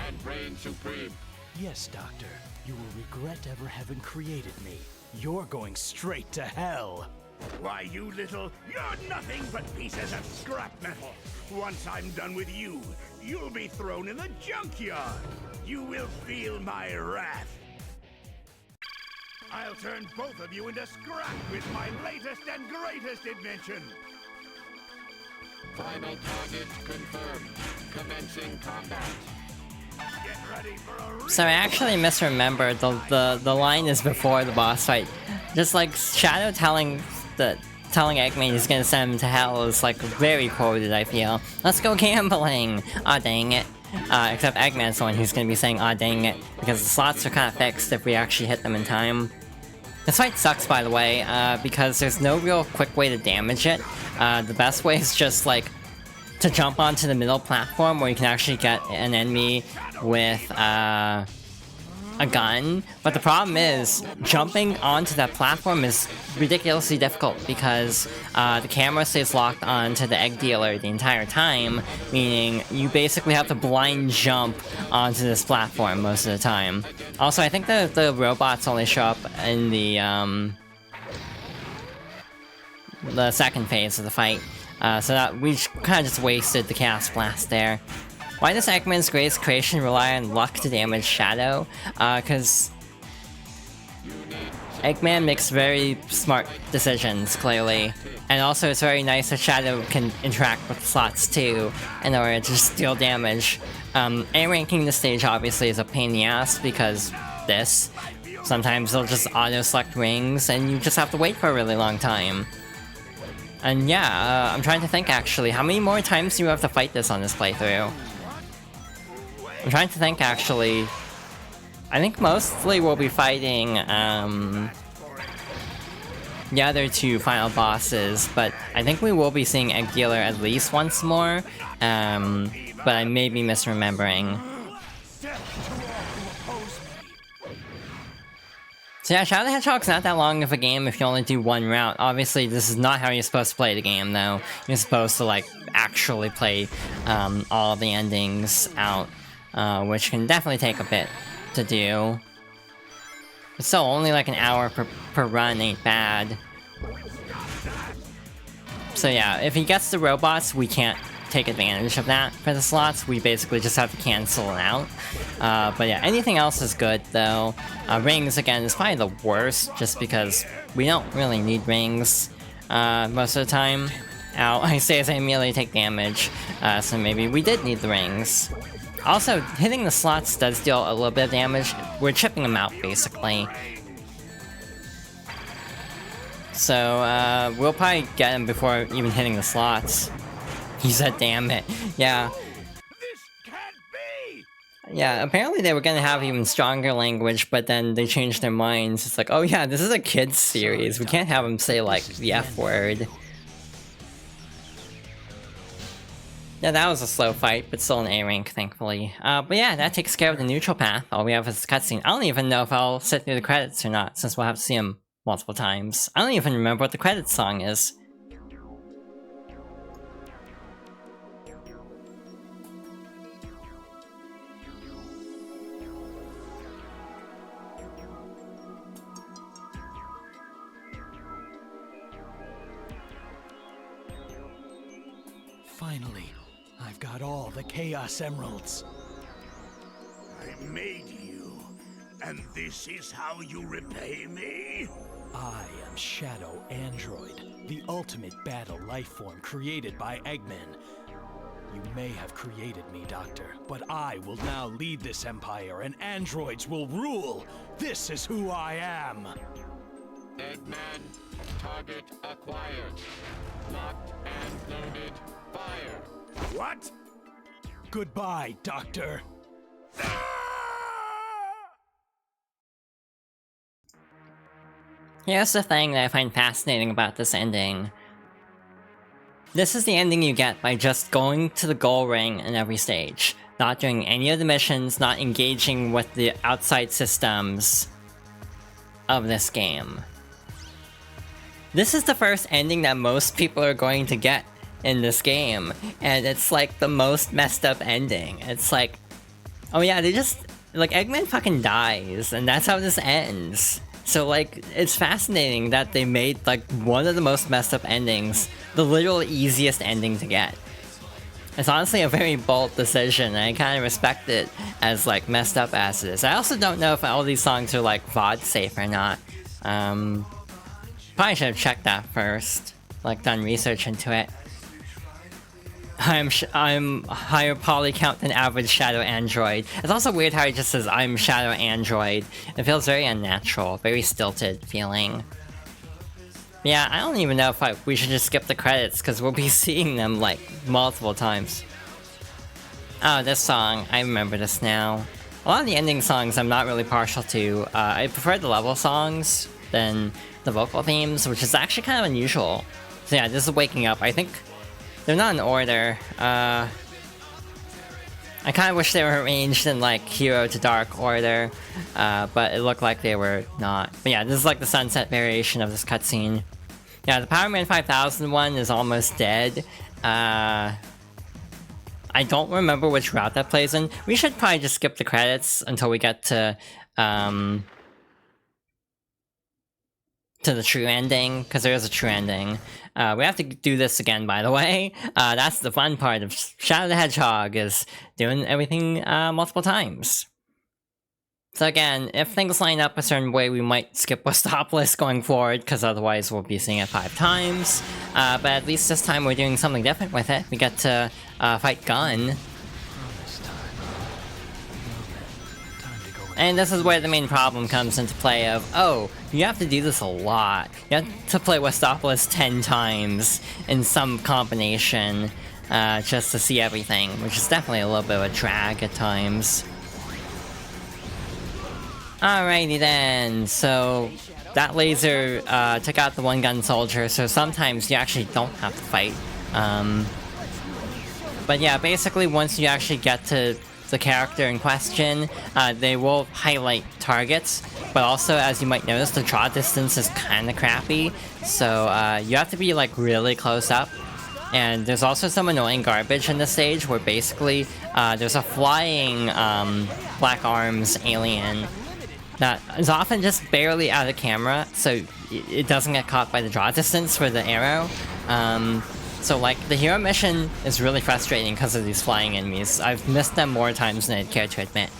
and reign supreme. Yes, Doctor. You will regret ever having created me. You're going straight to hell. Why, you're nothing but pieces of scrap metal. Once I'm done with you, you'll be thrown in the junkyard. You will feel my wrath. I'll turn both of you into scrap with my latest and greatest invention. Final target confirmed. Commencing combat. Get ready for a So I actually misremembered, the line is before the boss fight. Just like Shadow telling Eggman he's gonna send him to hell is like very quoted, I feel. Let's go gambling! Aw dang it. Except Eggman's the one who's gonna be saying aw dang it, because the slots are kinda fixed if we actually hit them in time. This fight sucks, by the way, because there's no real quick way to damage it. The best way is just like to jump onto the middle platform where you can actually get an enemy with a gun, but the problem is jumping onto that platform is ridiculously difficult because the camera stays locked onto the egg dealer the entire time, meaning you basically have to blind jump onto this platform most of the time. Also, I think the robots only show up in the second phase of the fight, so that we kind of just wasted the Chaos Blast there. Why does Eggman's greatest creation rely on luck to damage Shadow? Because Eggman makes very smart decisions, clearly. And also it's very nice that Shadow can interact with the slots too, in order to just deal damage. A-ranking the stage obviously is a pain in the ass because this. Sometimes they'll just auto-select rings and you just have to wait for a really long time. And yeah, I'm trying to think actually, how many more times do you have to fight this on this playthrough? I'm trying to think actually. I think mostly we'll be fighting the other two final bosses, but I think we will be seeing Egg Dealer at least once more, but I may be misremembering. So yeah, Shadow the Hedgehog's not that long of a game if you only do one route. Obviously, this is not how you're supposed to play the game, though. You're supposed to, like, actually play all of the endings out, which can definitely take a bit to do. But still, only like an hour per run ain't bad. So yeah, if he gets the robots, we can't take advantage of that for the slots. We basically just have to cancel it out. But yeah, anything else is good though. Rings, again, is probably the worst, just because we don't really need rings most of the time. Ow, I say as I immediately take damage, so maybe we did need the rings. Also, hitting the slots does deal a little bit of damage. We're chipping them out, basically. So, we'll probably get him before even hitting the slots. He said, damn it. Yeah. This can't be! Yeah, apparently they were gonna have even stronger language, but then they changed their minds. It's like, oh yeah, this is a kids series. We can't have them say, like, the F word. Yeah, that was a slow fight, but still an A rank, thankfully. But yeah, that takes care of the neutral path. All we have is the cutscene. I don't even know if I'll sit through the credits or not, since we'll have to see them multiple times. I don't even remember what the credits song is. Finally, I've got all the Chaos Emeralds. I made you, and this is how you repay me? I am Shadow Android, the ultimate battle lifeform created by Eggman. You may have created me, Doctor, but I will now lead this empire and androids will rule. This is who I am. Eggman, target acquired. Locked and loaded. Fire. What? Goodbye, Doctor. Here's the thing that I find fascinating about this ending. This is the ending you get by just going to the goal ring in every stage, not doing any of the missions, not engaging with the outside systems of this game. This is the first ending that most people are going to get in this game, and it's like the most messed up ending. It's like, oh yeah, they just, like, Eggman fucking dies, and that's how this ends. So like, it's fascinating that they made like one of the most messed up endings the literal easiest ending to get. It's honestly a very bold decision, and I kind of respect it as like messed up as it is. I also don't know if all these songs are like VOD safe or not. Probably should have checked that first, like done research into it. I'm higher poly count than average Shadow Android. It's also weird how he just says I'm Shadow Android. It feels very unnatural, very stilted feeling. Yeah, I don't even know if we should just skip the credits, because we'll be seeing them like multiple times. Oh, this song, I remember this now. A lot of the ending songs I'm not really partial to. I prefer the level songs than the vocal themes, which is actually kind of unusual. So yeah, this is Waking Up. I think they're not in order. I kind of wish they were arranged in like Hero to Dark order, but it looked like they were not. But yeah, this is like the sunset variation of this cutscene. Yeah, the Power Man 5000 one is almost dead. I don't remember which route that plays in. We should probably just skip the credits until we get to the true ending, because there is a true ending. We have to do this again, by the way. That's the fun part of Shadow the Hedgehog, is doing everything multiple times. So again, if things line up a certain way, we might skip Westopolis going forward, because otherwise we'll be seeing it 5 times. But at least this time we're doing something different with it. We get to fight G.U.N. And this is where the main problem comes into play of, oh, you have to do this a lot. You have to play Westopolis 10 times in some combination just to see everything, which is definitely a little bit of a drag at times. Alrighty then, so that laser took out the one-gun soldier, so sometimes you actually don't have to fight. But yeah, basically once you actually get to the character in question, they will highlight targets, but also, as you might notice, the draw distance is kind of crappy, so you have to be like really close up. And there's also some annoying garbage in this stage where basically there's a flying Black Arms alien that is often just barely out of camera, so it doesn't get caught by the draw distance for the arrow. So like, the hero mission is really frustrating because of these flying enemies. I've missed them more times than I'd care to admit.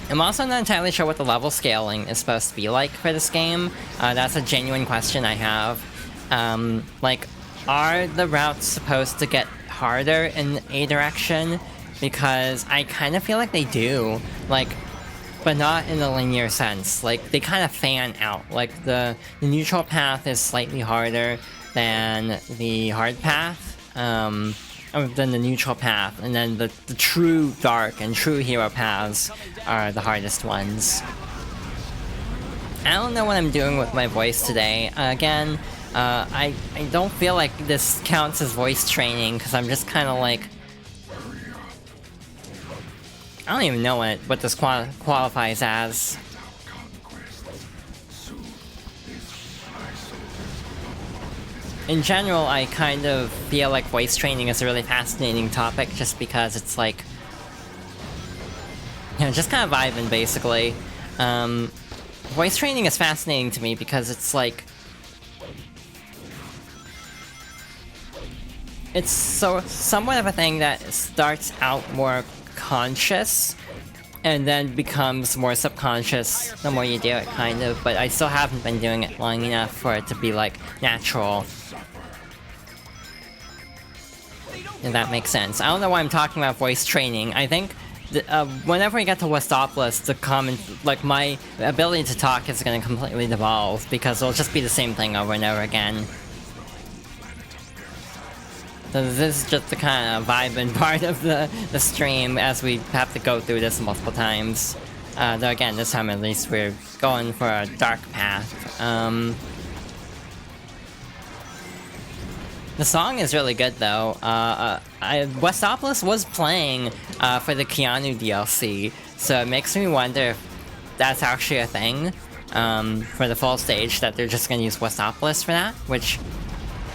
I'm also not entirely sure what the level scaling is supposed to be like for this game. That's a genuine question I have. Like, are the routes supposed to get harder in a direction, because I kind of feel like they do, like, but not in a linear sense. Like, they kind of fan out. Like, the neutral path is slightly harder than the hard path, than the neutral path, and then the true dark and true hero paths are the hardest ones. I don't know what I'm doing with my voice today. Again, I don't feel like this counts as voice training, because I'm just kind of like... I don't even know what this qualifies as. In general, I kind of feel like voice training is a really fascinating topic, just because it's like... you know, just kind of vibing, basically. Voice training is fascinating to me because it's like... it's somewhat of a thing that starts out more conscious, and then becomes more subconscious the more you do it, kind of, but I still haven't been doing it long enough for it to be, like, natural. If that makes sense. I don't know why I'm talking about voice training. I think whenever we get to Westopolis, like, my ability to talk is gonna completely devolve, because it'll just be the same thing over and over again. So this is just the kind of vibing part of the stream, as we have to go through this multiple times. Though again, this time at least we're going for a dark path. The song is really good though. Westopolis was playing for the Keanu DLC, so it makes me wonder if that's actually a thing for the full stage, that they're just gonna use Westopolis for that, which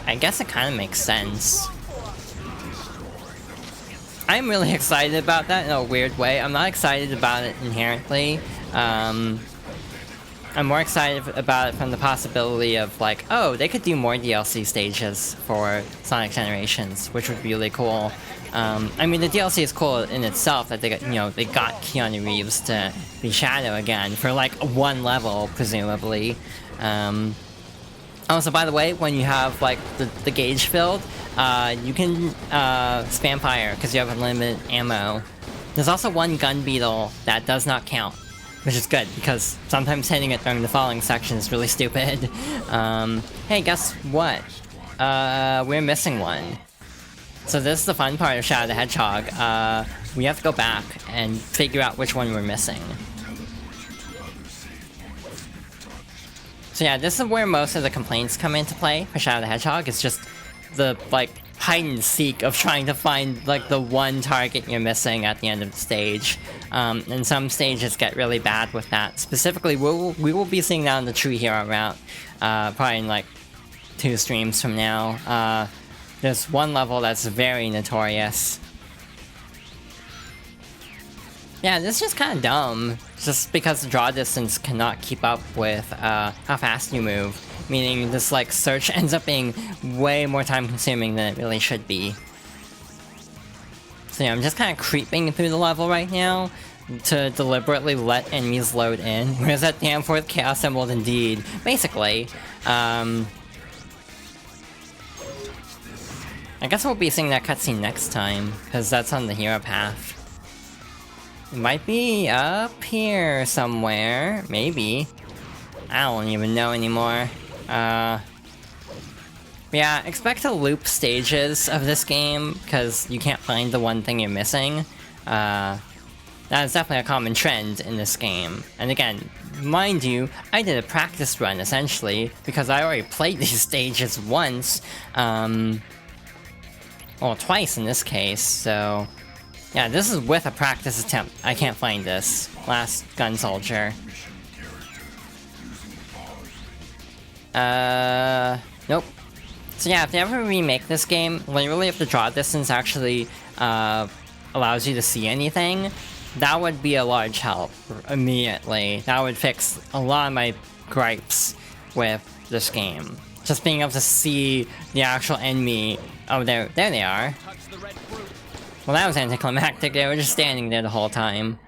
I guess it kind of makes sense. I'm really excited about that in a weird way. I'm not excited about it inherently. I'm more excited about it from the possibility of, like, oh, they could do more DLC stages for Sonic Generations, which would be really cool. I mean, the DLC is cool in itself that they got, you know, they got Keanu Reeves to be Shadow again for, like, one level, presumably. Also, by the way, when you have, like, the gauge filled, you can spam fire, because you have unlimited ammo. There's also one gun beetle that does not count, which is good, because sometimes hitting it during the falling section is really stupid. Hey, guess what? We're missing one. So this is the fun part of Shadow the Hedgehog. We have to go back and figure out which one we're missing. So yeah, this is where most of the complaints come into play for Shadow the Hedgehog. It's just the, like, hide and seek of trying to find, like, the one target you're missing at the end of the stage. And some stages get really bad with that. Specifically, we will be seeing that on the True Hero route, probably in, like, 2 streams from now. There's one level that's very notorious. Yeah, this is just kind of dumb, just because the draw distance cannot keep up with how fast you move, meaning this, like, search ends up being way more time consuming than it really should be. So yeah, I'm just kind of creeping through the level right now to deliberately let enemies load in. Where's that damn 4th Chaos Emerald indeed? Basically, I guess we'll be seeing that cutscene next time, because that's on the hero path. It might be up here somewhere, maybe. I don't even know anymore. Yeah, expect to loop stages of this game, because you can't find the one thing you're missing. That is definitely a common trend in this game. And again, mind you, I did a practice run, essentially, because I already played these stages once. Well, twice in this case, so... yeah, this is with a practice attempt. I can't find this. Last Gun Soldier. Nope. So yeah, if they ever remake this game, literally if the draw distance actually allows you to see anything, that would be a large help immediately. That would fix a lot of my gripes with this game. Just being able to see the actual enemy. Oh, there they are. Well, that was anticlimactic. They were just standing there the whole time.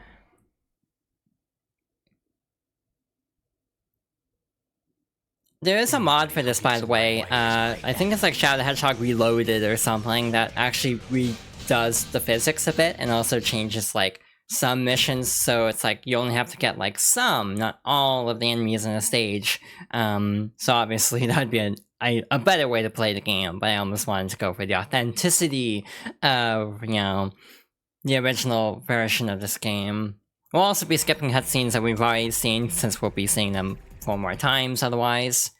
There is a mod for this, by the way. I think it's like Shadow the Hedgehog Reloaded or something that actually redoes the physics a bit and also changes like some missions, so it's like you only have to get like some, not all of the enemies in a stage. So obviously that'd be a better way to play the game, but I almost wanted to go for the authenticity of, you know, the original version of this game. We'll also be skipping cutscenes that we've already seen, since we'll be seeing them 4 more times otherwise.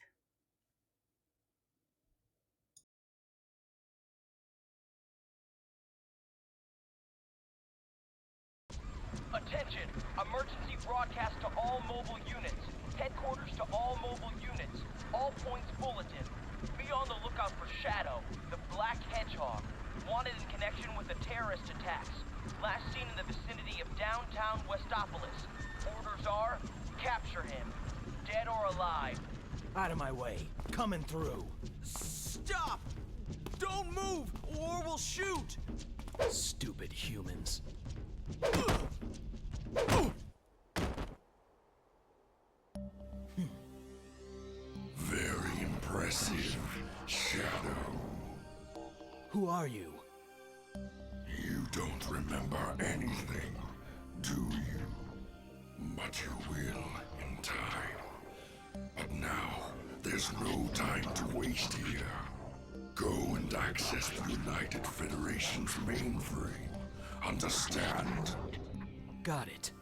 Attention! Emergency broadcast to all mobile units. Headquarters to all mobile units. All points bulletin. Be on the lookout for Shadow, the Black Hedgehog. Wanted in connection with the terrorist attacks. Last seen in the vicinity of downtown Westopolis. Orders are, capture him. Dead or alive. Out of my way. Coming through. Stop! Don't move, or we'll shoot! Stupid humans. Very impressive, Shadow. Who are you? You don't remember anything, do you? But you will in time. But now, there's no time to waste here. Go and access the United Federation's mainframe. Understand? Got it.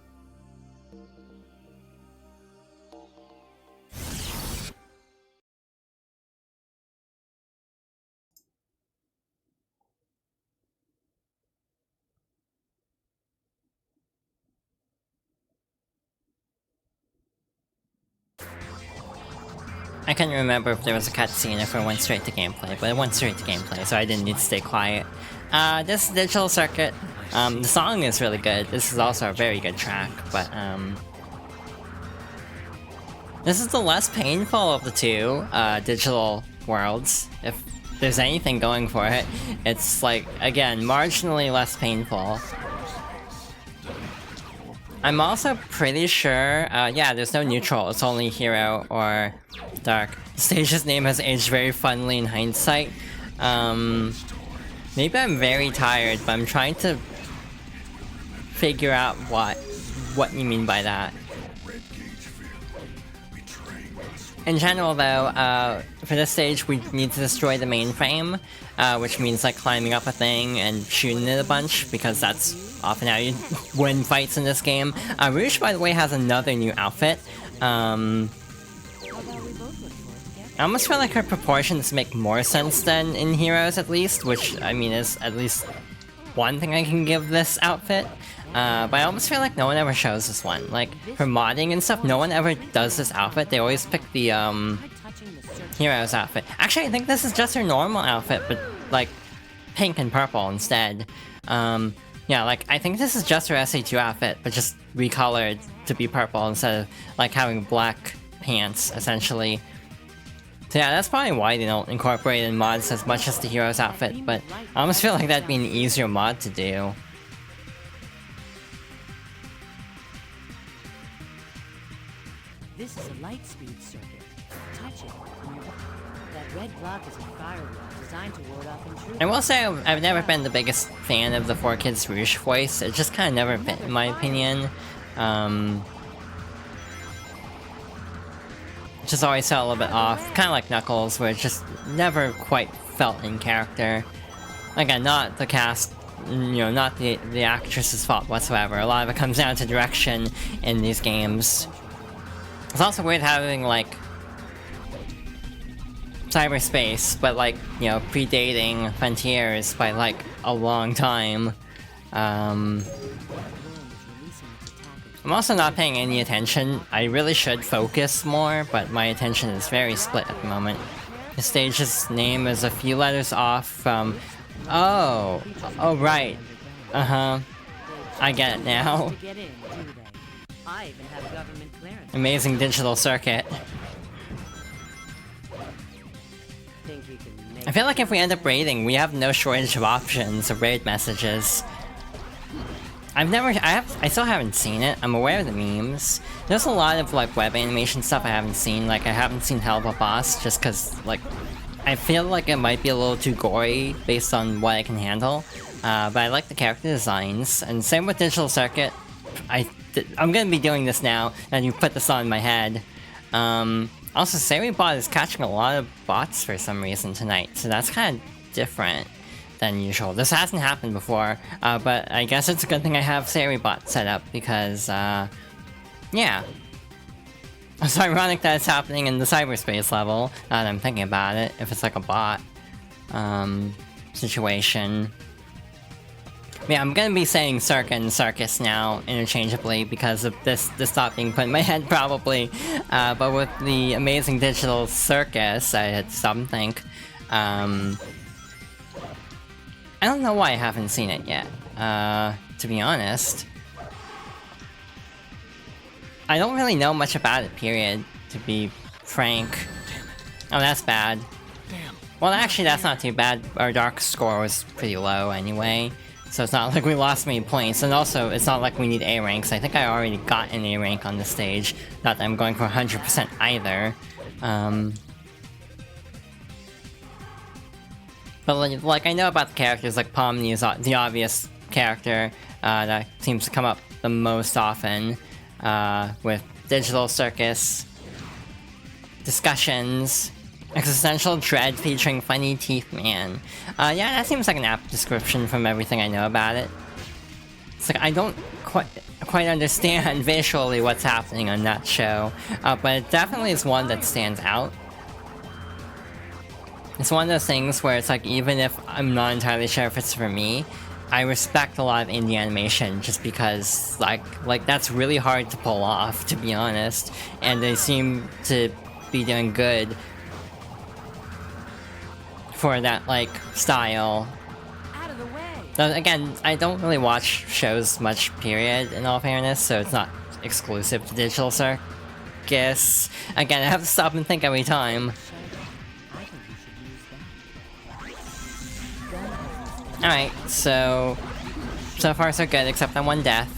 I couldn't remember if there was a cutscene or if it went straight to gameplay, but it went straight to gameplay, so I didn't need to stay quiet. This Digital Circuit, the song is really good. This is also a very good track, but this is the less painful of the two digital worlds. If there's anything going for it, it's like, again, marginally less painful. I'm also pretty sure, yeah, there's no neutral, it's only hero or dark. The stage's name has aged very funnily in hindsight. Maybe I'm very tired, but I'm trying to figure out what you mean by that. In general though, for this stage we need to destroy the mainframe, which means like climbing up a thing and shooting it a bunch, because that's often how you win fights in this game. Rouge, by the way, has another new outfit. I almost feel like her proportions make more sense than in Heroes, at least, which, I mean, is at least one thing I can give this outfit. But I almost feel like no one ever shows this one. Like, for modding and stuff, no one ever does this outfit. They always pick the, Heroes outfit. Actually, I think this is just her normal outfit, but, like, pink and purple instead. Yeah, like, I think this is just her SA2 outfit, but just recolored to be purple instead of, like, having black pants, essentially. So yeah, that's probably why they don't incorporate in mods as much as the Heroes outfit, but I almost feel like that'd be an easier mod to do. This is a light speed circuit. Touch it. That red block is a firewall designed to ward off intruders. I will say I've never been the biggest fan of the 4Kids Rouge voice. It just kind of never fit, in my opinion. Just always felt a little bit off. Kind of like Knuckles, where it just never quite felt in character. Again, not the cast, you know, not the actress's fault whatsoever. A lot of it comes down to direction in these games. It's also weird having, like, cyberspace, but, like, you know, predating Frontiers by, like, a long time. I'm also not paying any attention. I really should focus more, but my attention is very split at the moment. The stage's name is a few letters off from... Oh, right. Uh-huh. I get it now. I even have government clearance. Amazing digital circuit. I feel like if we end up raiding, we have no shortage of options of raid messages. I still haven't seen it. I'm aware of the memes. There's a lot of like web animation stuff I haven't seen. Like I haven't seen Hell of a Boss just because like I feel like it might be a little too gory based on what I can handle. But I like the character designs, and same with Digital Circuit. I'm gonna be doing this now, and you put this on in my head. Also, Bot is catching a lot of bots for some reason tonight, so that's kind of different than usual. This hasn't happened before, but I guess it's a good thing I have Bot set up, because, yeah. It's ironic that it's happening in the cyberspace level, now that I'm thinking about it, if it's like a bot, situation. Yeah, I'm gonna be saying Circa and Circus now, interchangeably, because of this thought being put in my head, probably. But with the amazing Digital Circus, I had to stop and think. I don't know why I haven't seen it yet, to be honest. I don't really know much about it, period, to be frank. Oh, that's bad. Well, actually, that's not too bad. Our Dark score was pretty low anyway. So it's not like we lost many points, and also it's not like we need A ranks. I think I already got an A rank on this stage. Not that I'm going for 100% either. But like I know about the characters, like Pomni is the obvious character that seems to come up the most often with Digital Circus discussions. Existential Dread featuring Funny Teeth Man. Yeah, that seems like an apt description from everything I know about it. It's like I don't quite understand visually what's happening on that show, but it definitely is one that stands out. It's one of those things where it's like, even if I'm not entirely sure if it's for me, I respect a lot of indie animation just because like that's really hard to pull off, to be honest, and they seem to be doing good for that, like, style. Out of the way. Now, again, I don't really watch shows much, period, in all fairness, so it's not exclusive to Digital Circus. Again, I have to stop and think every time. I think you should use that. Alright, so far so good, except that one death.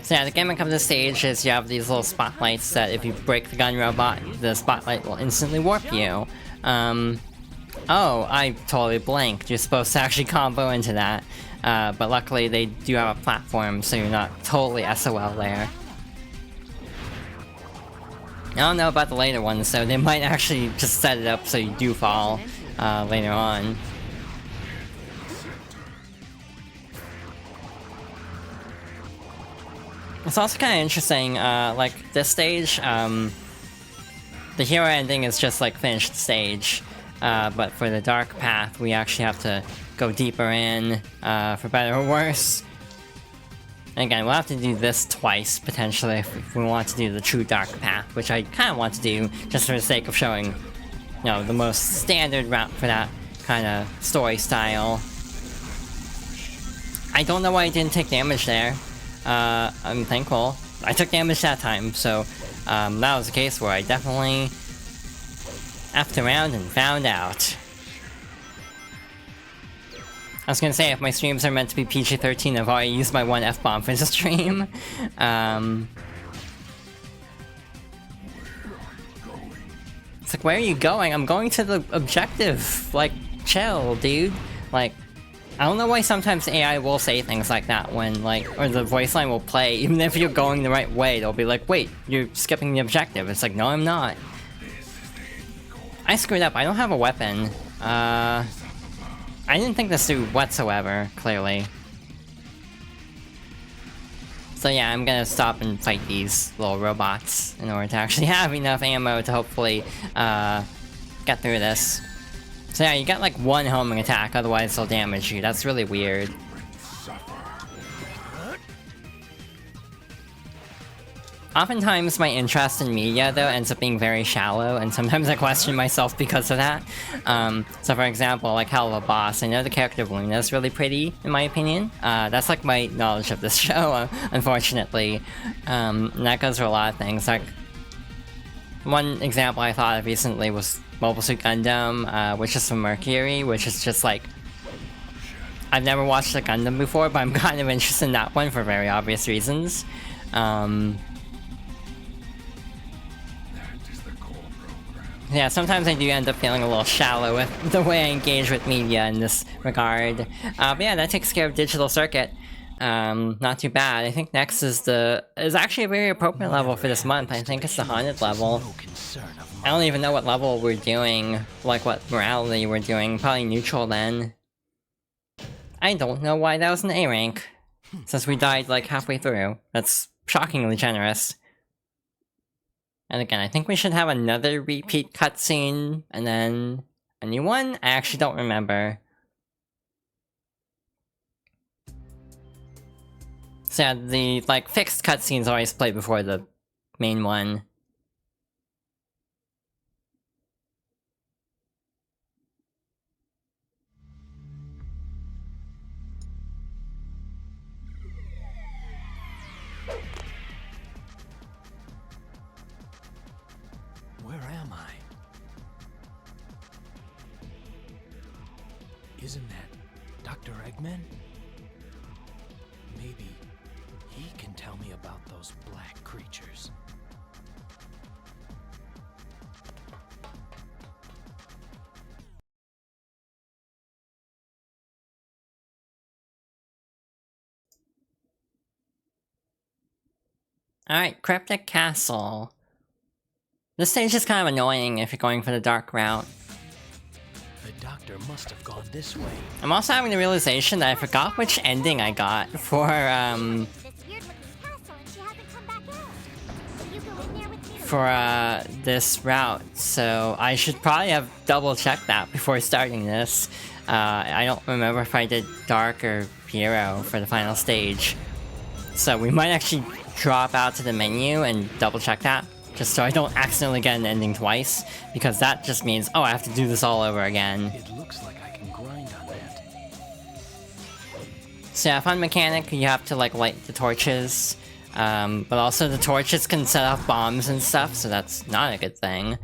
So yeah, the gimmick of the stage is you have these little spotlights that if you break the gun robot, the spotlight will instantly warp you. Oh, I totally blanked. You're supposed to actually combo into that. But luckily they do have a platform, so you're not totally SOL there. I don't know about the later ones, so they might actually just set it up so you do fall later on. It's also kind of interesting, like, this stage, the hero ending is just like finished the stage, but for the dark path, we actually have to go deeper in, for better or worse. And again, we'll have to do this twice, potentially, if we want to do the true dark path, which I kind of want to do, just for the sake of showing, you know, the most standard route for that kind of story style. I don't know why I didn't take damage there. I'm thankful. I took damage that time, so that was a case where I definitely effed around and found out. I was gonna say, if my streams are meant to be PG-13, I've already used my one F-bomb for the stream. It's like, where are you going? I'm going to the objective. Like, chill, dude. Like, I don't know why sometimes AI will say things like that when, like, or the voice line will play, even if you're going the right way, they'll be like, wait, you're skipping the objective. It's like, no, I'm not. I screwed up, I don't have a weapon. I didn't think this through whatsoever, clearly. So yeah, I'm gonna stop and fight these little robots in order to actually have enough ammo to hopefully, get through this. So yeah, you got like one homing attack, otherwise they'll damage you. That's really weird. Oftentimes my interest in media, though, ends up being very shallow, and sometimes I question myself because of that. So for example, like Hell of a Boss, I know the character of Yuna is really pretty, in my opinion. That's like my knowledge of this show, unfortunately. And that goes for a lot of things. Like, one example I thought of recently was Mobile Suit Gundam, which is from Mercury, which is just like... I've never watched a Gundam before, but I'm kind of interested in that one for very obvious reasons. Yeah, sometimes I do end up feeling a little shallow with the way I engage with media in this regard. But yeah, that takes care of Digital Circuit. Not too bad. I think next is actually a very appropriate level for this month. I think it's the Haunted level. I don't even know what level we're doing, like what morality we're doing. Probably neutral then. I don't know why that was an A rank, since we died like halfway through. That's shockingly generous. And again, I think we should have another repeat cutscene, and then a new one? I actually don't remember. So yeah, the like fixed cutscenes always play before the main one. Where am I? Isn't that Dr. Eggman? Maybe he can tell me about those black creatures. Alright, Cryptic Castle. This stage is kind of annoying if you're going for the dark route. The doctor must have gone this way. I'm also having the realization that I forgot which ending I got for, this route, so I should probably have double-checked that before starting this. I don't remember if I did Dark or Hero for the final stage. So we might actually drop out to the menu and double-check that, just so I don't accidentally get an ending twice, because that just means, oh, I have to do this all over again. It looks like I can grind on that. So yeah, fun mechanic, you have to like light the torches, but also the torches can set off bombs and stuff, so that's not a good thing.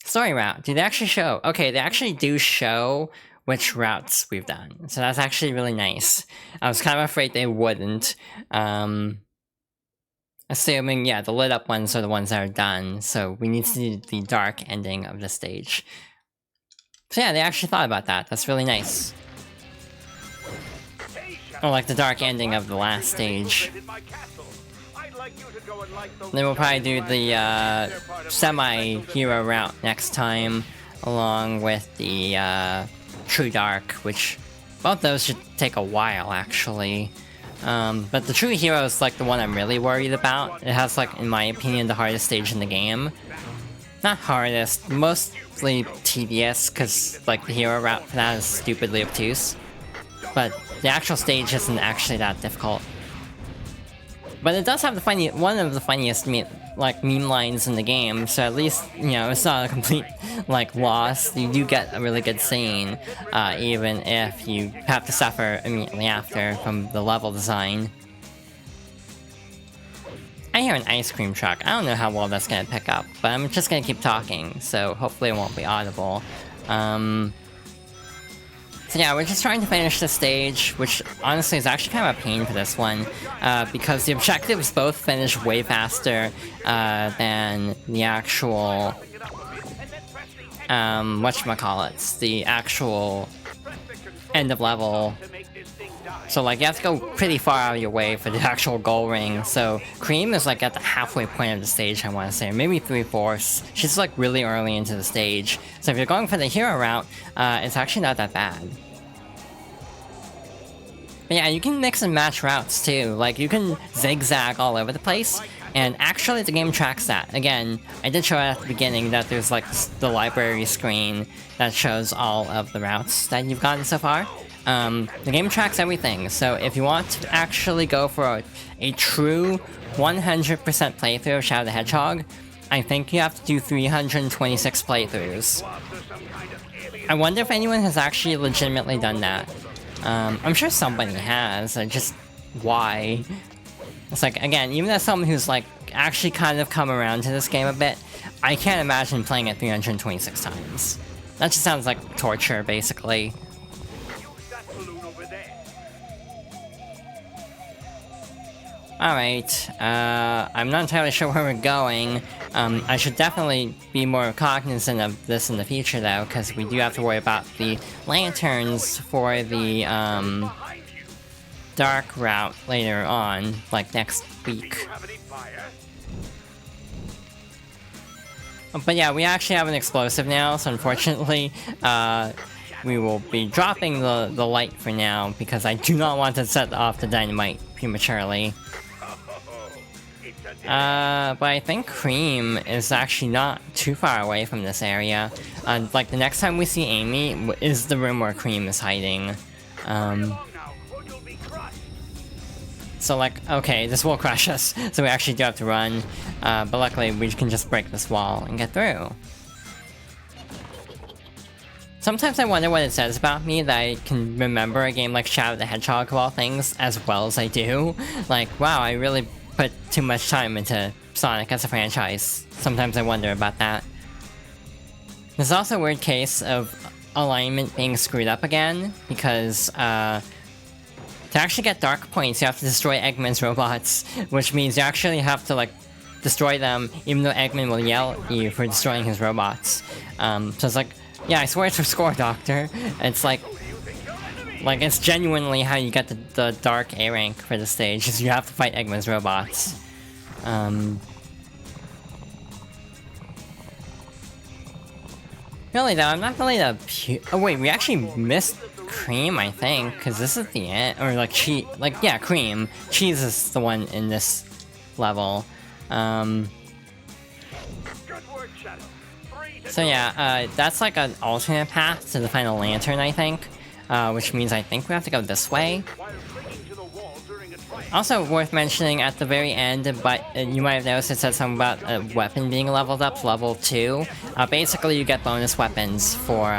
Story route, do they actually show? Okay, they actually do show which routes we've done, so that's actually really nice. I was kind of afraid they wouldn't. Assuming, yeah, the lit up ones are the ones that are done, so we need to do the dark ending of the stage. So yeah, they actually thought about that, that's really nice. Or like the dark ending of the last stage. Then we'll probably do the semi-hero route next time, along with the True Dark, which both those should take a while actually. But the True Hero is like the one I'm really worried about. It has like, in my opinion, the hardest stage in the game. Not hardest, mostly tedious, because like the hero route for that is stupidly obtuse. But the actual stage isn't actually that difficult. But it does have the one of the funniest meme lines in the game, so at least, you know, it's not a complete like loss. You do get a really good scene, even if you have to suffer immediately after from the level design. I hear an ice cream truck. I don't know how well that's gonna pick up, but I'm just gonna keep talking, so hopefully it won't be audible. So yeah, we're just trying to finish the stage, which honestly is actually kind of a pain for this one, because the objectives both finish way faster than the actual, whatchamacallits, the actual end of level. So like you have to go pretty far out of your way for the actual goal ring. So Cream is like at the halfway point of the stage, I want to say, maybe 3/4. She's like really early into the stage. So if you're going for the hero route, it's actually not that bad. But yeah, you can mix and match routes too. Like you can zigzag all over the place, and actually the game tracks that. Again, I did show at the beginning that there's like the library screen that shows all of the routes that you've gotten so far. The game tracks everything, so if you want to actually go for a true 100% playthrough of Shadow the Hedgehog, I think you have to do 326 playthroughs. I wonder if anyone has actually legitimately done that. I'm sure somebody has, just why? It's like, again, even as someone who's like actually kind of come around to this game a bit, I can't imagine playing it 326 times. That just sounds like torture, basically. balloon over there. Alright, I'm not entirely sure where we're going. I should definitely be more cognizant of this in the future though, because we do have to worry about the lanterns for the, dark route later on, like next week. Have any fire? But yeah, we actually have an explosive now, so unfortunately, we will be dropping the light for now, because I do not want to set off the dynamite prematurely. But I think Cream is actually not too far away from this area. Like, the next time we see Amy is the room where Cream is hiding. So like, okay, this will crush us, so we actually do have to run. But luckily, we can just break this wall and get through. Sometimes I wonder what it says about me that I can remember a game like Shadow the Hedgehog of all things as well as I do. Like, wow, I really put too much time into Sonic as a franchise. Sometimes I wonder about that. There's also a weird case of alignment being screwed up again, because to actually get Dark Points, you have to destroy Eggman's robots, which means you actually have to, like, destroy them, even though Eggman will yell at you for destroying his robots. So it's like, yeah, I swear it's for score, Doctor. It's like, it's genuinely how you get the Dark A rank for the stage, is you have to fight Eggman's robots. Really though, I'm not really oh wait, we actually missed Cream, I think, because this is the end, or like yeah, Cream. Cheese is the one in this level. So yeah, that's like an alternate path to the final lantern, I think. Which means I think we have to go this way. Also worth mentioning at the very end, but you might have noticed it said something about a weapon being leveled up to level 2. Basically you get bonus weapons for,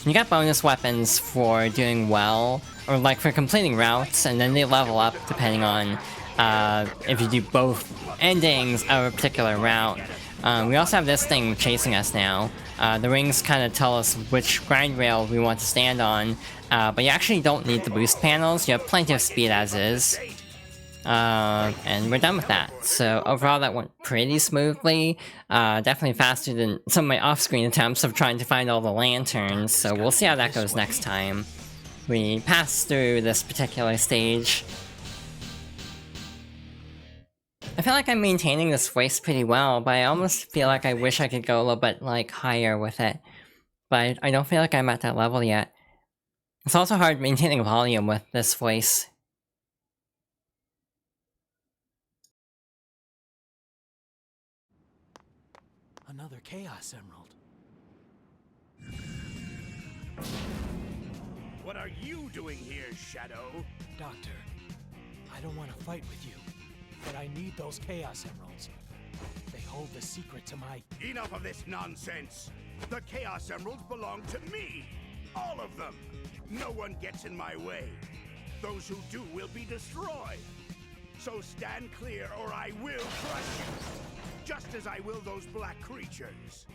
you get bonus weapons for doing well, or like for completing routes, and then they level up depending on if you do both endings of a particular route. We also have this thing chasing us now. The rings kind of tell us which grind rail we want to stand on, but you actually don't need the boost panels. You have plenty of speed as is. And we're done with that. So overall that went pretty smoothly. Definitely faster than some of my off-screen attempts of trying to find all the lanterns, so we'll see how that goes next time we pass through this particular stage. I feel like I'm maintaining this voice pretty well, but I almost feel like I wish I could go a little bit, like, higher with it. But I don't feel like I'm at that level yet. It's also hard maintaining volume with this voice. Another Chaos Emerald. What are you doing here, Shadow? Doctor, I don't want to fight with you, but I need those Chaos Emeralds. They hold the secret to my... Enough of this nonsense! The Chaos Emeralds belong to me! All of them! No one gets in my way. Those who do will be destroyed. So stand clear or I will crush you! Just as I will those black creatures.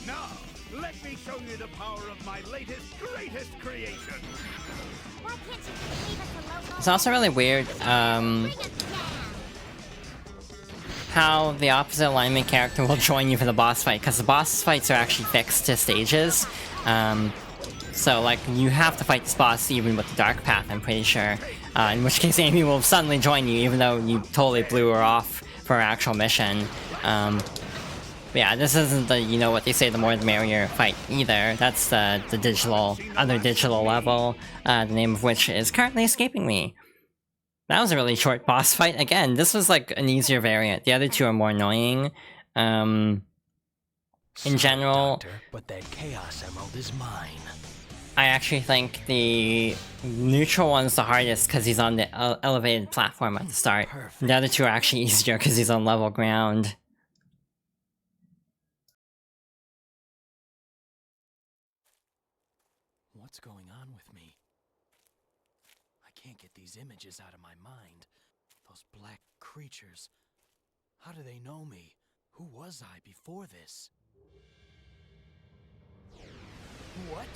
Now, let me show you the power of my latest, greatest creation! Why can't you just leave us alone? It's also really weird, how the opposite alignment character will join you for the boss fight, because the boss fights are actually fixed to stages. So, like, you have to fight this boss even with the Dark Path, I'm pretty sure. In which case Amy will suddenly join you, even though you totally blew her off for her actual mission. But yeah, this isn't the, you know what they say, the more the merrier fight either. That's the other digital level, the name of which is currently escaping me. That was a really short boss fight. Again, this was like an easier variant. The other two are more annoying. In general, Doctor, but that Chaos Emerald is mine. I actually think the neutral one's the hardest because he's on the elevated platform at the start. Perfect. The other two are actually easier because he's on level ground. What's going on with me? I can't get these images out of my mind. Those black creatures. How do they know me? Who was I before this? What?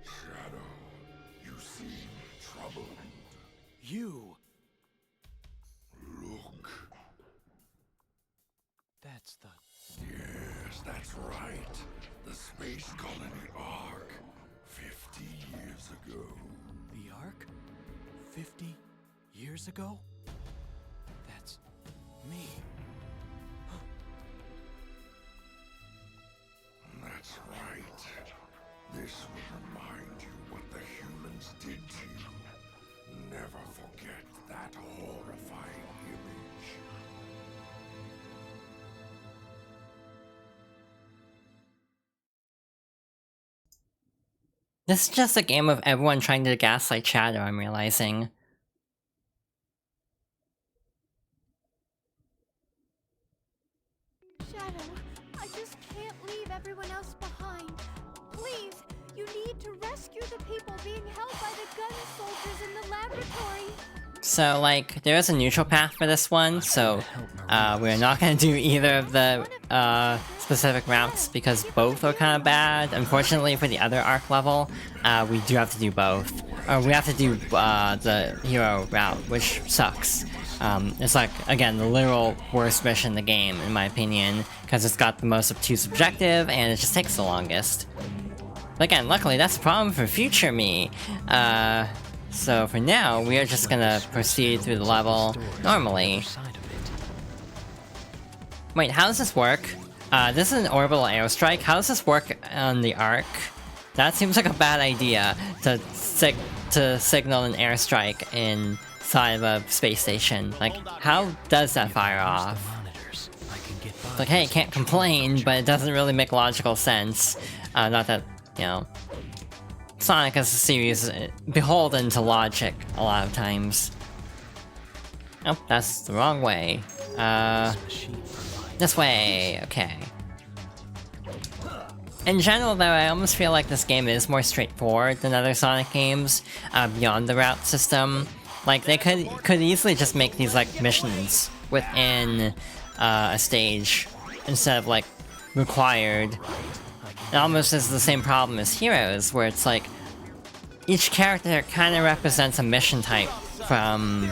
Shadow, you seem troubled. You! Look. That's the... Yes, that's right. The space colony Ark. 50 years ago. The Ark? 50 years ago? That's me. That's right. This will remind you what the humans did to you. Never forget that horrifying image. This is just a game of everyone trying to gaslight Shadow, I'm realizing. Shadow, I just can't leave everyone else behind. Please, you need to rescue the people being held by the gun soldiers in the laboratory. So, like, there is a neutral path for this one, so we're not gonna do either of the specific routes because both are kind of bad. Unfortunately, for the other arc level, we do have to do both. Or we have to do the hero route, which sucks. It's like, again, the literal worst mission in the game, in my opinion, because it's got the most obtuse objective and it just takes the longest. But again, luckily, that's a problem for future me. So for now, we are just gonna proceed through the level normally. Wait, how does this work? This is an orbital airstrike. How does this work on the Ark? That seems like a bad idea to signal an airstrike inside of a space station. Like, how does that fire off? Like, hey, can't complain, but it doesn't really make logical sense. Not that, you know, Sonic as a series beholden to logic a lot of times. Oh, that's the wrong way. This way, okay. In general though, I almost feel like this game is more straightforward than other Sonic games, beyond the route system. Like, they could easily just make these, like, missions within a stage, instead of, like, required. It almost is the same problem as Heroes, where it's like, each character kind of represents a mission type from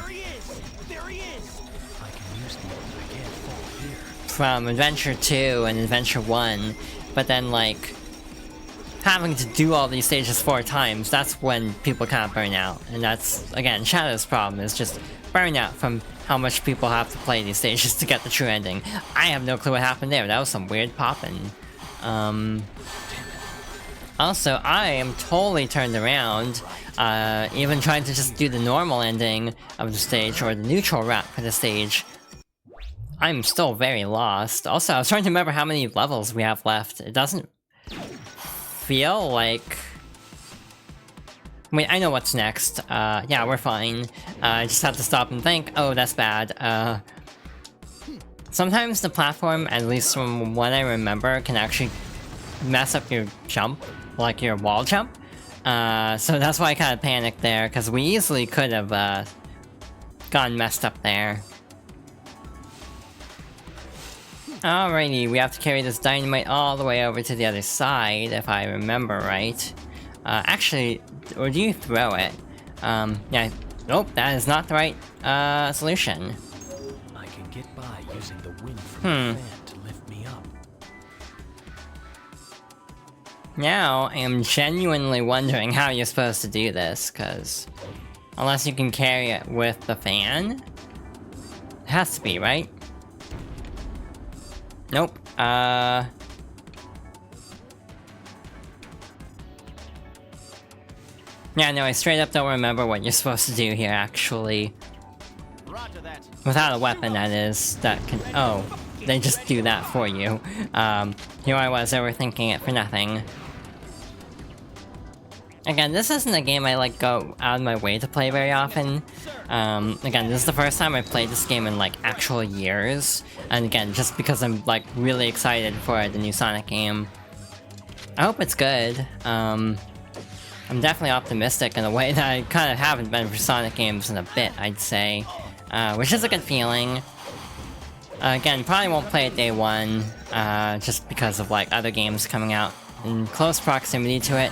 Adventure 2 and Adventure 1, but then, like, having to do all these stages 4 times, that's when people kind of burn out. And that's, again, Shadow's problem, is just burnout from how much people have to play these stages to get the true ending. I have no clue what happened there, that was some weird popping. Also, I am totally turned around, even trying to just do the normal ending of the stage, or the neutral route for the stage. I'm still very lost. Also, I was trying to remember how many levels we have left. It doesn't feel like... Wait, I know what's next. Yeah, we're fine. I just have to stop and think, oh, that's bad. Sometimes the platform, at least from what I remember, can actually mess up your jump, like your wall jump. So that's why I kind of panicked there, because we easily could have gotten messed up there. Alrighty, we have to carry this dynamite all the way over to the other side, if I remember right. Actually, or do you throw it? Yeah, nope, that is not the right solution. I can get by using the wind from the fan to lift me up. Now, I am genuinely wondering how you're supposed to do this, because unless you can carry it with the fan? It has to be, right? Nope. Yeah, no, I straight up don't remember what you're supposed to do here, actually. Without a weapon, that is. That can... Oh, they just do that for you. Here I was overthinking it for nothing. Again, this isn't a game I, like, go out of my way to play very often. Again, this is the first time I've played this game in, like, actual years. And again, just because I'm, like, really excited for the new Sonic game. I hope it's good. I'm definitely optimistic in a way that I kind of haven't been for Sonic games in a bit, I'd say. Which is a good feeling. Again, probably won't play it day one, just because of like other games coming out in close proximity to it.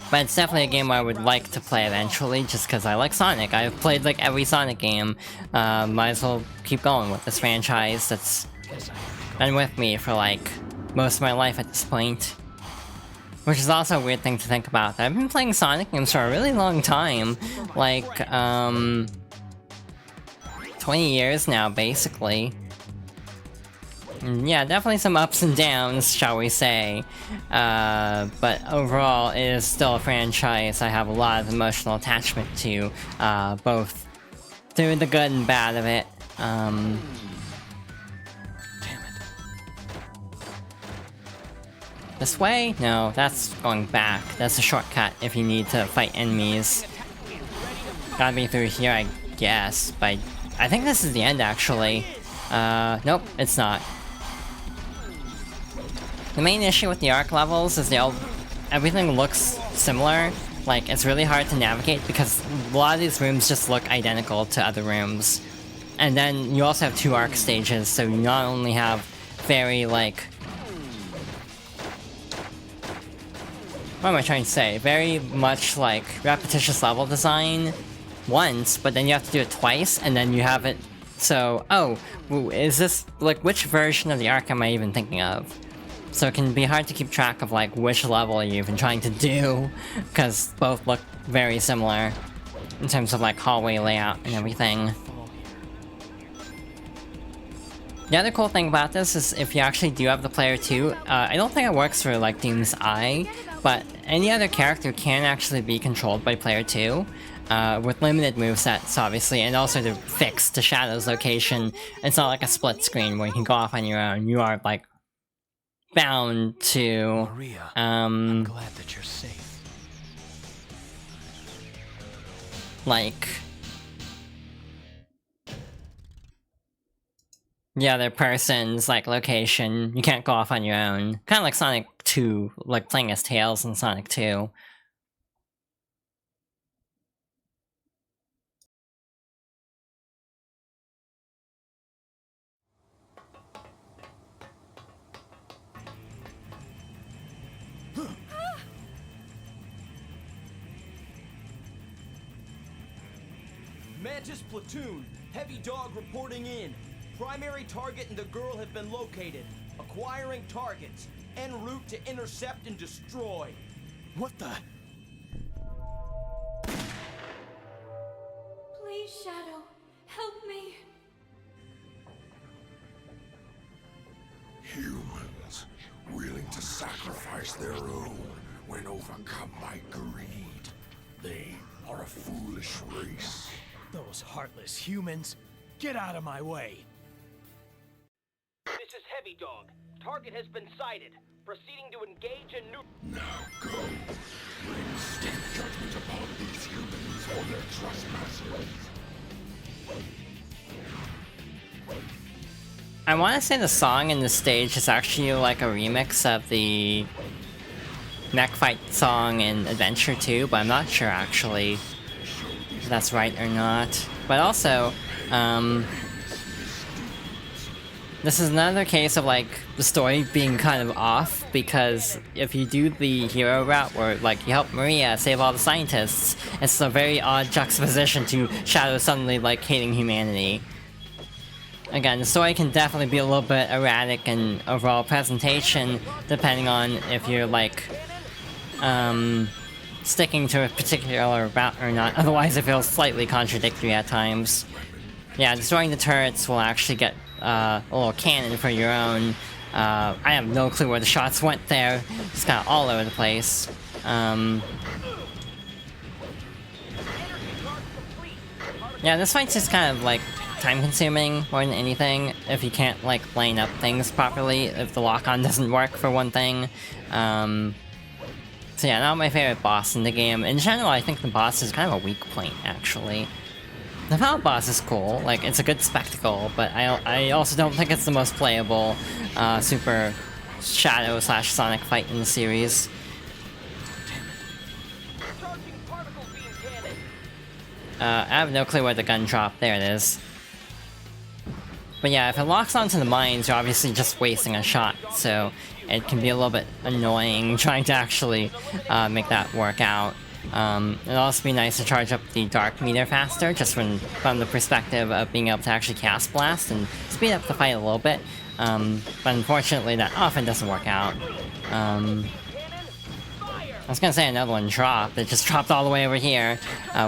But it's definitely a game I would like to play eventually, just because I like Sonic. I've played like every Sonic game. Might as well keep going with this franchise that's been with me for like most of my life at this point. Which is also a weird thing to think about. I've been playing Sonic games for a really long time. Like, 20 years now, basically. Yeah, definitely some ups and downs, shall we say. But overall, it is still a franchise I have a lot of emotional attachment to, both through the good and bad of it. Damn it. This way? No, that's going back. That's a shortcut if you need to fight enemies. Gotta be through here, I guess, but I think this is the end, actually. Nope, it's not. The main issue with the Ark levels is everything looks similar. Like, it's really hard to navigate because a lot of these rooms just look identical to other rooms. And then you also have 2 Ark stages, so you not only have very, like... What am I trying to say? Very much, like, repetitious level design once, but then you have to do it twice, and then you have it... So, oh, is this... Like, which version of the Ark am I even thinking of? So it can be hard to keep track of like which level you're even trying to do, because both look very similar in terms of like hallway layout and everything. The other cool thing about this is if you actually do have the player 2, I don't think it works for like Doom's Eye, but any other character can actually be controlled by player 2. With limited movesets, obviously, and also to fix the Shadow's location. It's not like a split screen where you can go off on your own. You are like bound to Maria, I'm glad that you're safe. Like the other person's like location. You can't go off on your own. Kind of like Sonic 2, like playing as Tails in Sonic 2. Mantis platoon, heavy dog reporting in. Primary target and the girl have been located. Acquiring targets. En route to intercept and destroy. What the? Please, Shadow, help me. Humans, willing to sacrifice their own when overcome by greed. They are a foolish race. Those heartless humans. Get out of my way. This is Heavy Dog. Target has been sighted. Proceeding to engage in new... Now go. Bring stand judgment upon these humans for their trespasses. I want to say the song in the stage is actually like a remix of the mech fight song in Adventure 2, but I'm not sure actually if that's right or not. But also, this is another case of like the story being kind of off, because if you do the hero route where like you help Maria save all the scientists, it's a very odd juxtaposition to Shadow suddenly like hating humanity. Again, the story can definitely be a little bit erratic in overall presentation, depending on if you're like sticking to a particular route or not. Otherwise it feels slightly contradictory at times. Yeah, destroying the turrets will actually get a little cannon for your own. I have no clue where the shots went there. It's kind of all over the place. Yeah, this fight's just kind of like time-consuming more than anything. If you can't like line up things properly, if the lock-on doesn't work for one thing. So yeah, not my favorite boss in the game. In general, I think the boss is kind of a weak point, actually. The final boss is cool, like, it's a good spectacle, but I also don't think it's the most playable Super Shadow / Sonic fight in the series. I have no clue where the gun dropped. There it is. But yeah, if it locks onto the mines, you're obviously just wasting a shot, so it can be a little bit annoying trying to actually make that work out. It'd also be nice to charge up the dark meter faster, just from the perspective of being able to actually cast blast and speed up the fight a little bit. But unfortunately, that often doesn't work out. I was gonna say another one dropped. It just dropped all the way over here,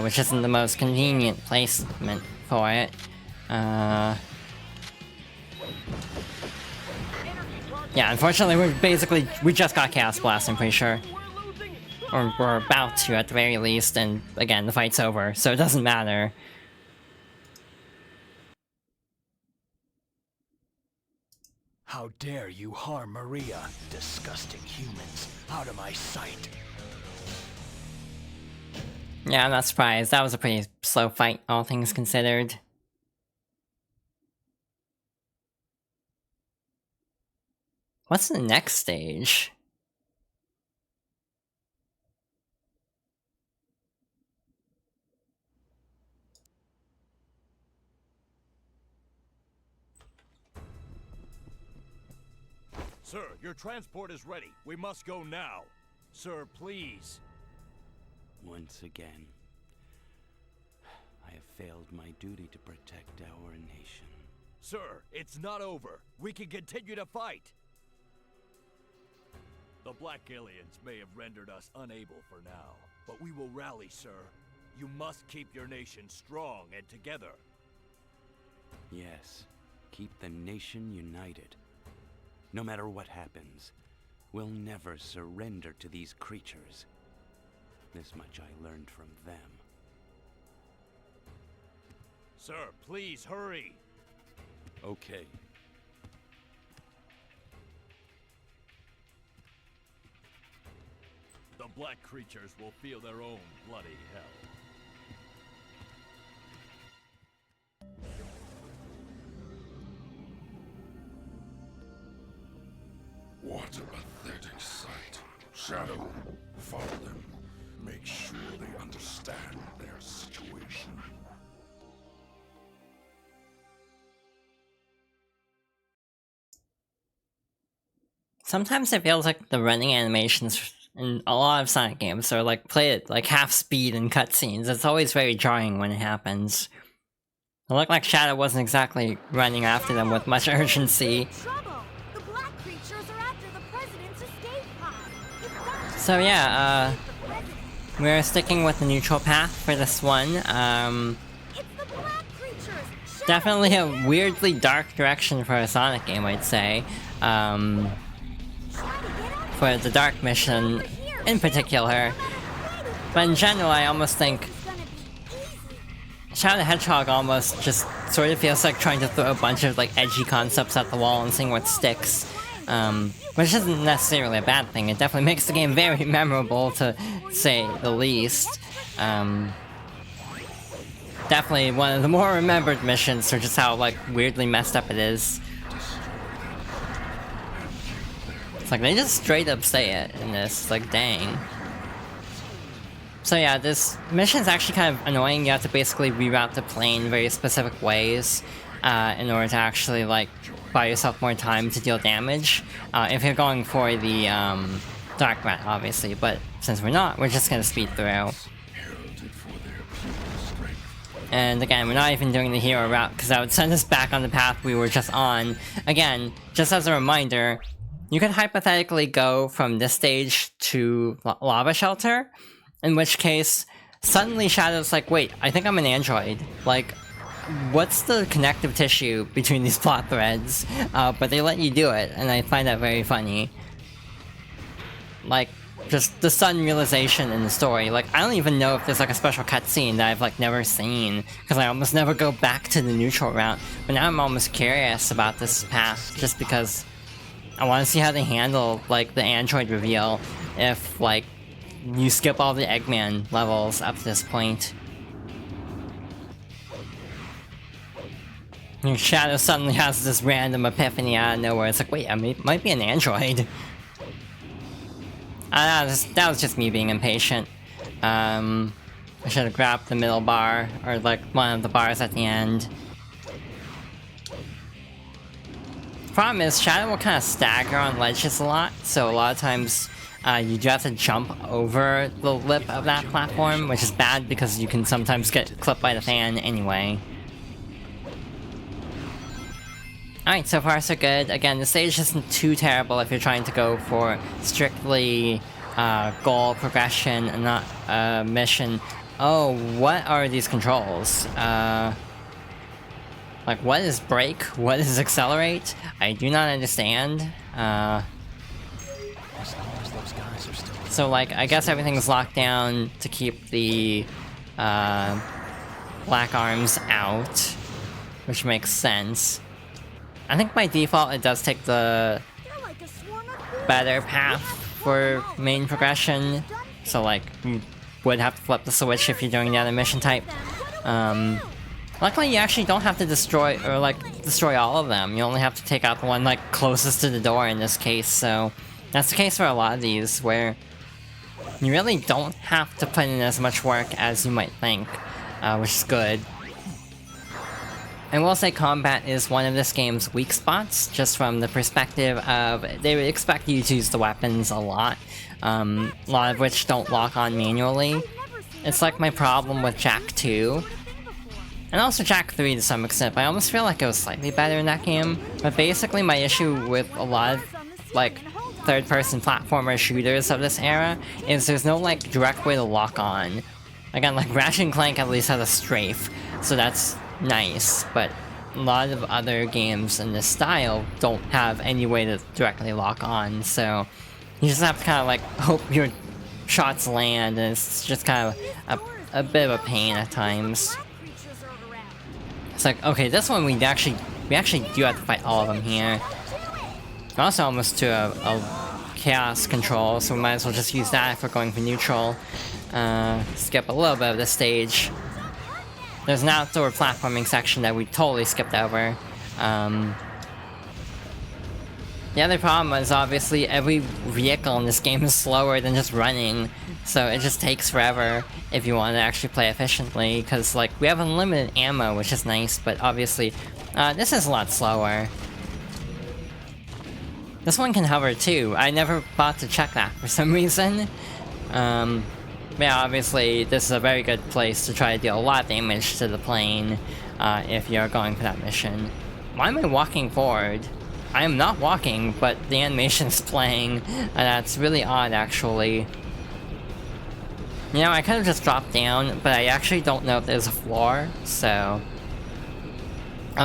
which isn't the most convenient placement for it. Yeah, unfortunately, we just got Chaos Blast, I'm pretty sure. Or we're about to, at the very least, and again, the fight's over, so it doesn't matter. How dare you harm Maria, disgusting humans, out of my sight. Yeah, I'm not surprised. That was a pretty slow fight, all things considered. What's the next stage? Sir, your transport is ready. We must go now. Sir, please. Once again, I have failed my duty to protect our nation. Sir, it's not over. We can continue to fight. The Black Aliens may have rendered us unable for now, but we will rally, sir. You must keep your nation strong and together. Yes, keep the nation united. No matter what happens, we'll never surrender to these creatures. This much I learned from them. Sir, please hurry. Okay. The black creatures will feel their own bloody hell. What a pathetic sight. Shadow, follow them. Make sure they understand their situation. Sometimes it feels like the running animations in a lot of Sonic games are like played at like half speed in cutscenes. It's always very jarring when it happens. It looked like Shadow wasn't exactly running after them with much urgency. The black creatures are after the president's escape pod. So yeah, we're sticking with the neutral path for this one. It's the black creatures. Definitely a weirdly dark direction for a Sonic game, I'd say. For the dark mission in particular. But in general, I almost think Shadow the Hedgehog almost just sort of feels like trying to throw a bunch of like edgy concepts at the wall and seeing what sticks. Which isn't necessarily a bad thing. It definitely makes the game very memorable, to say the least. Definitely one of the more remembered missions for just how like weirdly messed up it is. It's like they just straight up say it in this, like dang. So yeah, this mission's actually kind of annoying. You have to basically reroute the plane in very specific ways in order to actually like buy yourself more time to deal damage. If you're going for the dark rat, obviously, but since we're not, we're just gonna speed through. And again, we're not even doing the hero route because that would send us back on the path we were just on. Again, just as a reminder, you could hypothetically go from this stage to Lava Shelter, in which case, suddenly Shadow's like, wait, I think I'm an android. Like, what's the connective tissue between these plot threads? But they let you do it, and I find that very funny. Like, just the sudden realization in the story. Like, I don't even know if there's like a special cutscene that I've like never seen, because I almost never go back to the neutral route. But now I'm almost curious about this path, just because I want to see how they handle like the android reveal if like you skip all the Eggman levels up to this point. And Shadow suddenly has this random epiphany out of nowhere. It's like, wait, I might be an android. That was just me being impatient. I should have grabbed the middle bar, or like one of the bars at the end. problem is Shadow will kind of stagger on ledges a lot, so a lot of times you do have to jump over the lip of that platform, which is bad because you can sometimes get clipped by the fan anyway. Alright, so far so good. Again, the stage isn't too terrible if you're trying to go for strictly goal progression and not mission. Oh, what are these controls? Like, what is brake? What is accelerate? I do not understand. So, like, I guess everything's locked down to keep the black arms out, which makes sense. I think by default it does take the better path for main progression, so like you would have to flip the switch if you're doing the other mission type. Luckily you actually don't have to destroy all of them. You only have to take out the one like closest to the door in this case, so that's the case for a lot of these where you really don't have to put in as much work as you might think, which is good. I will say combat is one of this game's weak spots, just from the perspective of they would expect you to use the weapons a lot of which don't lock on manually. It's like my problem with Jak 2, and also Jak 3 to some extent, but I almost feel like it was slightly better in that game. But basically my issue with a lot of, like, third-person platformer shooters of this era is there's no, like, direct way to lock on. Again, like, Ratchet & Clank at least has a strafe, so that's nice, but a lot of other games in this style don't have any way to directly lock on, so you just have to kind of like hope your shots land, and it's just kind of a bit of a pain at times. It's like, okay, this one we actually do have to fight all of them here. Also almost to a chaos control, so we might as well just use that if we're going for neutral. Skip a little bit of this stage. There's an outdoor platforming section that we totally skipped over. The other problem is obviously every vehicle in this game is slower than just running, so it just takes forever if you want to actually play efficiently, because like we have unlimited ammo, which is nice, but obviously this is a lot slower. This one can hover too. I never thought to check that for some reason. Yeah, obviously, this is a very good place to try to deal a lot of damage to the plane if you're going for that mission. Why am I walking forward? I am not walking, but the animation's playing, and that's really odd, actually. You know, I could have just dropped down, but I actually don't know if there's a floor, so...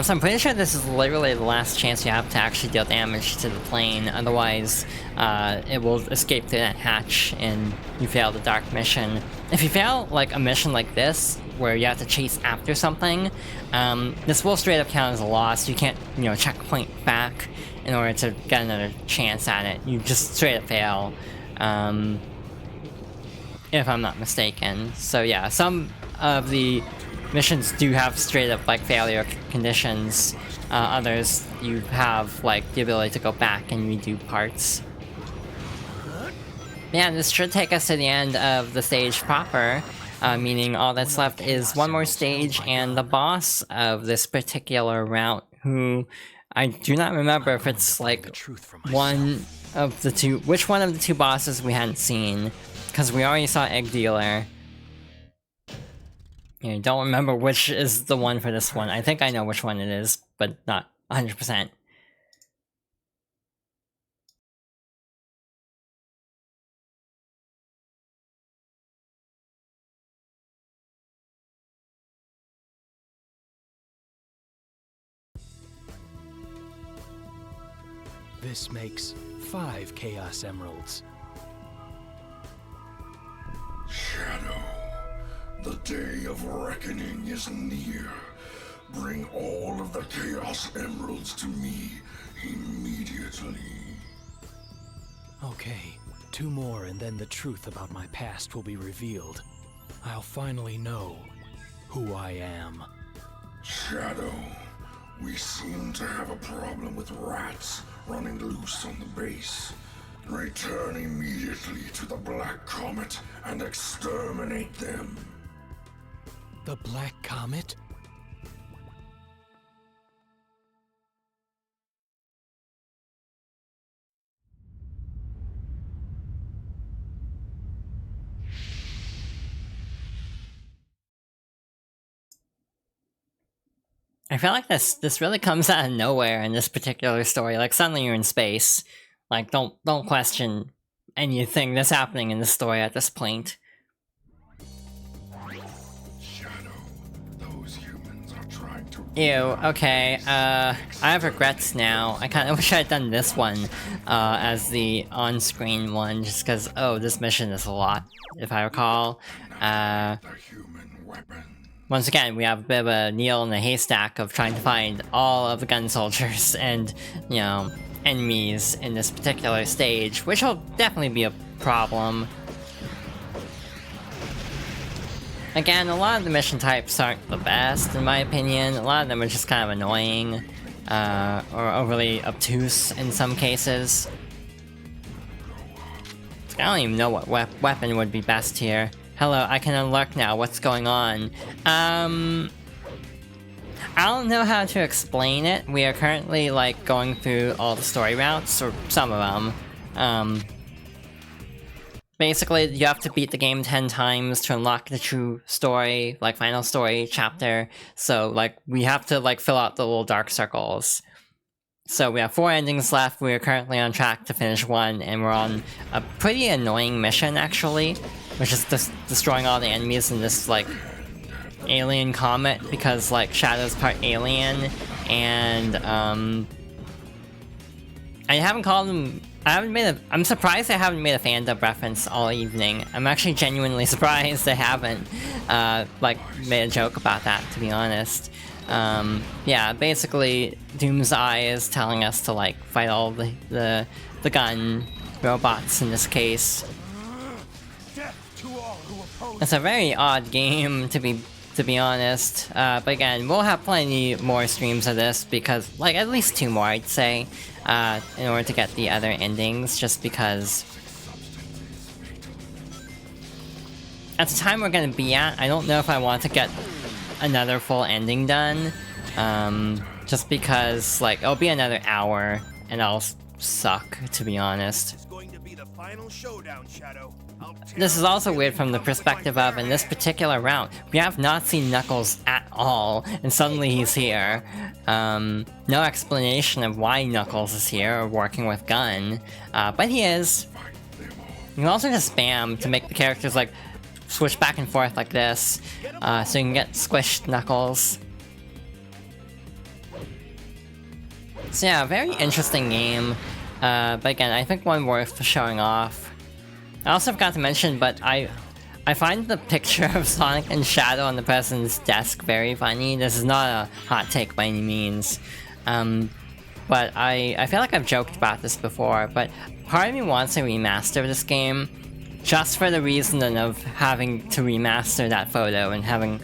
so I'm pretty sure this is literally the last chance you have to actually deal damage to the plane, otherwise it will escape through that hatch and you fail the dark mission. If you fail like a mission like this, where you have to chase after something, this will straight up count as a loss. You can't, you know, checkpoint back in order to get another chance at it. You just straight up fail, if I'm not mistaken. So yeah, some of the missions do have straight up like failure conditions. Others you have like the ability to go back and redo parts. Yeah, this should take us to the end of the stage proper, meaning all that's left is one more stage and the boss of this particular route, who I do not remember if it's like one of the two, which one of the two bosses we hadn't seen, because we already saw Egg Dealer. I don't remember which is the one for this one. I think I know which one it is, but not 100%. This makes 5 Chaos Emeralds. Shadow, the day of reckoning is near. Bring all of the Chaos Emeralds to me immediately. Okay, 2 more and then the truth about my past will be revealed. I'll finally know who I am. Shadow, we seem to have a problem with rats running loose on the base. Return immediately to the Black Comet and exterminate them. The Black Comet? I feel like this really comes out of nowhere in this particular story. Like suddenly you're in space. Like don't question anything that's happening in the story at this point. Shadow, those humans are trying to... Ew, okay, I have regrets now. I kinda wish I had done this one, as the on-screen one, just cause, oh, this mission is a lot, if I recall. The human weapon. Once again, we have a bit of a needle in the haystack of trying to find all of the gun soldiers and, you know, enemies in this particular stage, which will definitely be a problem. Again, a lot of the mission types aren't the best, in my opinion. A lot of them are just kind of annoying, or overly obtuse in some cases. I don't even know what weapon would be best here. Hello, I can unlock now. What's going on? I don't know how to explain it. We are currently, like, going through all the story routes, or some of them. Basically, you have to beat the game 10 times to unlock the true story, like, final story chapter. So, like, we have to, like, fill out the little dark circles. So we have 4 endings left. We are currently on track to finish 1, and we're on a pretty annoying mission, actually, which is destroying all the enemies in this, like, alien comet, because, like, Shadow's part alien, and, I haven't called him... I'm surprised I haven't made a fandub reference all evening. I'm actually genuinely surprised I haven't, like, made a joke about that, to be honest. Yeah, basically, Doom's Eye is telling us to, like, fight all the gun robots in this case. It's a very odd game, to be honest, but again, we'll have plenty more streams of this, because, like, at least 2 more, I'd say, in order to get the other endings, just because... At the time we're gonna be at, I don't know if I want to get another full ending done, just because, like, it'll be another hour, and I'll suck, to be honest. It's going to be the final showdown, Shadow. This is also weird from the perspective of, in this particular round, we have not seen Knuckles at all, and suddenly he's here. No explanation of why Knuckles is here, or working with Gun, but he is. You can also just spam to make the characters, like, switch back and forth like this, so you can get squished Knuckles. So yeah, very interesting game, but again, I think one worth showing off. I also forgot to mention, but I find the picture of Sonic and Shadow on the president's desk very funny. This is not a hot take by any means, but I feel like I've joked about this before, but part of me wants to remaster this game, just for the reason of having to remaster that photo and having,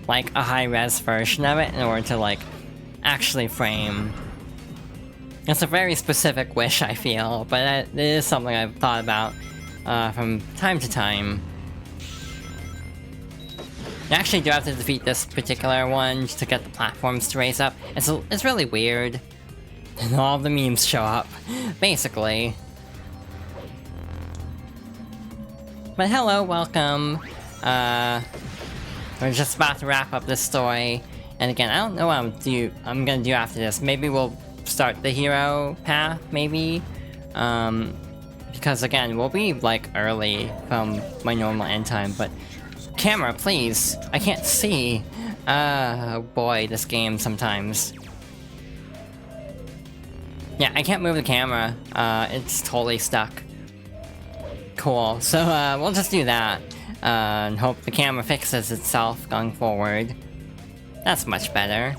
like, a high-res version of it in order to, like, actually frame. It's a very specific wish, I feel, but it is something I've thought about from time to time. You actually do have to defeat this particular one to get the platforms to raise up. It's really weird. And all the memes show up, basically. But hello, welcome. We're just about to wrap up this story. And again, I don't know what I'm gonna do after this. Maybe we'll start the hero path, maybe? Because again, we'll be, like, early from my normal end time, but... Camera, please! I can't see! Oh boy, this game sometimes. Yeah, I can't move the camera. It's totally stuck. Cool, so we'll just do that. And hope the camera fixes itself going forward. That's much better.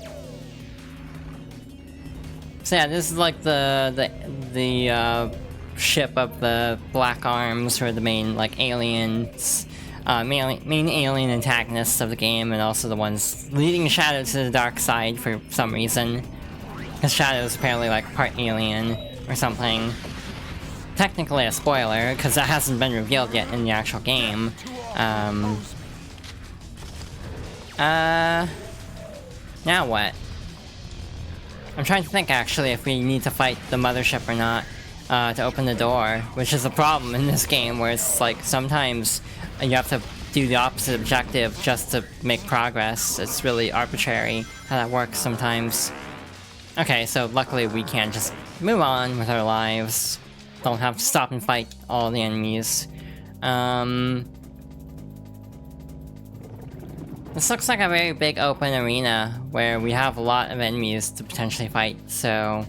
So yeah, this is like the ship of the Black Arms, who are the main, like, aliens, main alien antagonists of the game, and also the ones leading Shadow to the dark side for some reason. Because Shadow is apparently, like, part alien or something. Technically a spoiler, because that hasn't been revealed yet in the actual game. Now what? I'm trying to think, actually, if we need to fight the mothership or not, to open the door, which is a problem in this game, where it's, like, sometimes you have to do the opposite objective just to make progress. It's really arbitrary how that works sometimes. Okay, so luckily we can just move on with our lives. Don't have to stop and fight all the enemies. This looks like a very big open arena where we have a lot of enemies to potentially fight, so...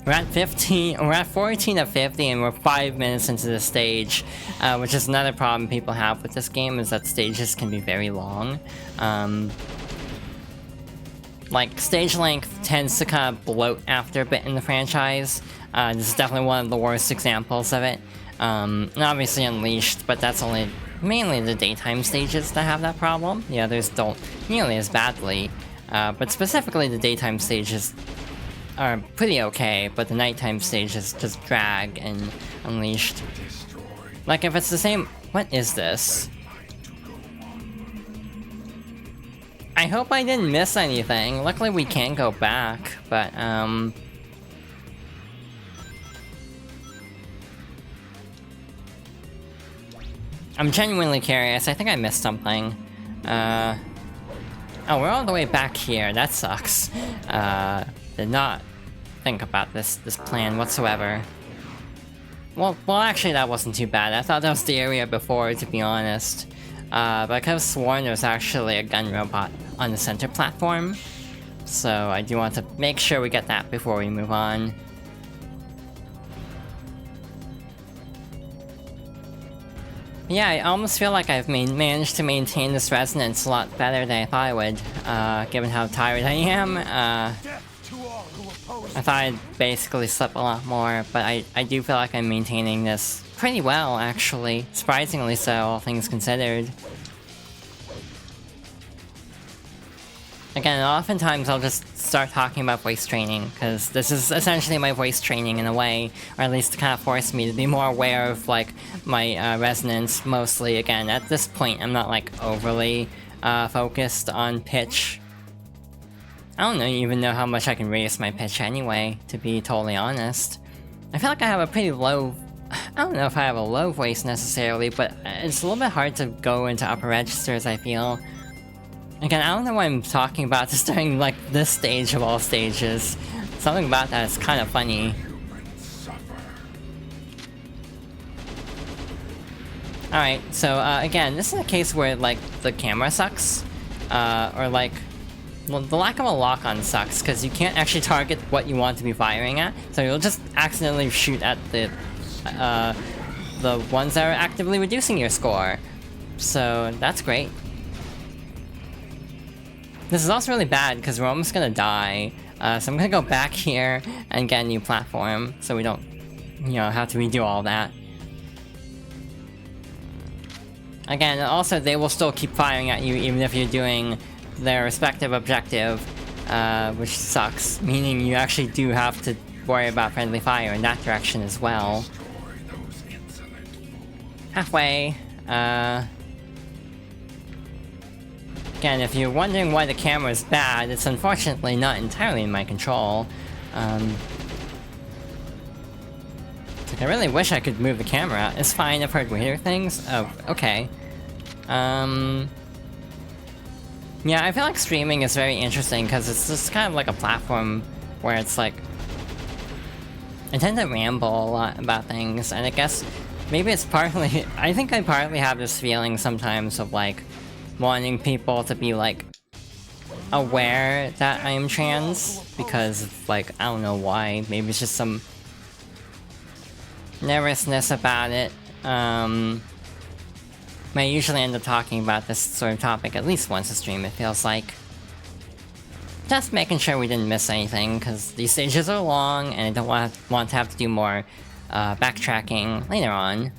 We're at 14 of 50 and we're 5 minutes into the stage, which is another problem people have with this game, is that stages can be very long. Like, stage length tends to kind of bloat after a bit in the franchise. This is definitely one of the worst examples of it. And obviously Unleashed, but that's only mainly the daytime stages that have that problem. The others don't nearly as badly, but specifically the daytime stages are pretty okay, but the nighttime stages just drag and Unleashed. Like, if it's the same... What is this? I hope I didn't miss anything. Luckily we can go back, but I'm genuinely curious. I think I missed something. Oh, we're all the way back here. That sucks. Did not think about this plan whatsoever. Well, actually that wasn't too bad. I thought that was the area before, to be honest. But I could have sworn there was actually a gun robot on the center platform. So I do want to make sure we get that before we move on. Yeah, I almost feel like I've managed to maintain this resonance a lot better than I thought I would, given how tired I am. I thought I'd basically sleep a lot more, but I do feel like I'm maintaining this pretty well, actually. Surprisingly so, all things considered. Again, oftentimes I'll just start talking about voice training, because this is essentially my voice training in a way, or at least to kind of force me to be more aware of, like, my resonance, mostly. Again, at this point, I'm not, like, overly focused on pitch. I don't even know how much I can raise my pitch anyway, to be totally honest. I feel like I have a pretty low... I don't know if I have a low voice necessarily, but it's a little bit hard to go into upper registers, I feel. Again, I don't know what I'm talking about just during, like, this stage of all stages. Something about that is kind of funny. Alright, so, again, this is a case where, like, the camera sucks. Or, like, well, the lack of a lock-on sucks, because you can't actually target what you want to be firing at, so you'll just accidentally shoot at the ones that are actively reducing your score. So, that's great. This is also really bad, because we're almost gonna die. So I'm gonna go back here and get a new platform, so we don't, you know, have to redo all that. Again, also they will still keep firing at you even if you're doing their respective objective, which sucks, meaning you actually do have to worry about friendly fire in that direction as well. Halfway, Again, if you're wondering why the camera is bad, it's unfortunately not entirely in my control. Like, I really wish I could move the camera. It's fine, I've heard weirder things. Oh, okay. Yeah, I feel like streaming is very interesting because it's just kind of like a platform where it's like... I tend to ramble a lot about things, and I guess maybe it's partly... I think I partly have this feeling sometimes of like wanting people to be like aware that I am trans, because of, like, I don't know why, maybe it's just some nervousness about it. I usually end up talking about this sort of topic at least once a stream, it feels like. Just making sure we didn't miss anything, because these stages are long and I don't want to have to do more backtracking later on.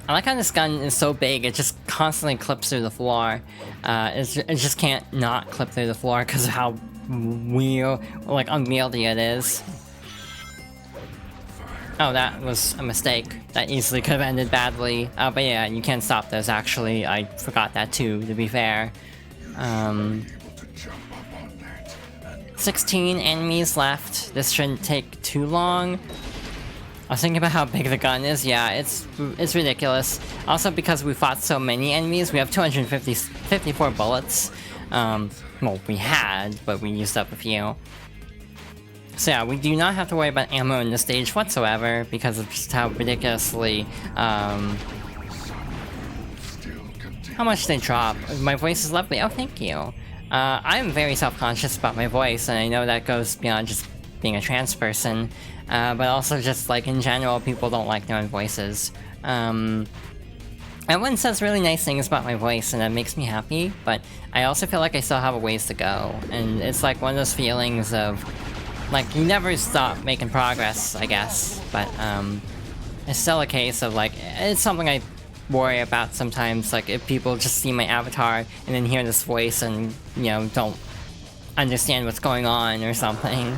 I like how this gun is so big, it just constantly clips through the floor. It just can't not clip through the floor because of how like, unwieldy it is. Oh, that was a mistake. That easily could have ended badly. But yeah, you can't stop those, actually. I forgot that too, to be fair. 16 enemies left. This shouldn't take too long. I was thinking about how big the gun is. Yeah, it's ridiculous. Also, because we fought so many enemies, we have 254 bullets. Well, we had, but we used up a few. So yeah, we do not have to worry about ammo in this stage whatsoever because of just how ridiculously, how much they drop. My voice is lovely. Oh, thank you. I'm very self-conscious about my voice, and I know that goes beyond just being a trans person, but also just like in general, people don't like their own voices. Everyone says really nice things about my voice, and that makes me happy, but I also feel like I still have a ways to go, and it's like one of those feelings of, like, you never stop making progress, I guess, but it's still a case of like, it's something I worry about sometimes, like if people just see my avatar and then hear this voice and, you know, don't understand what's going on or something.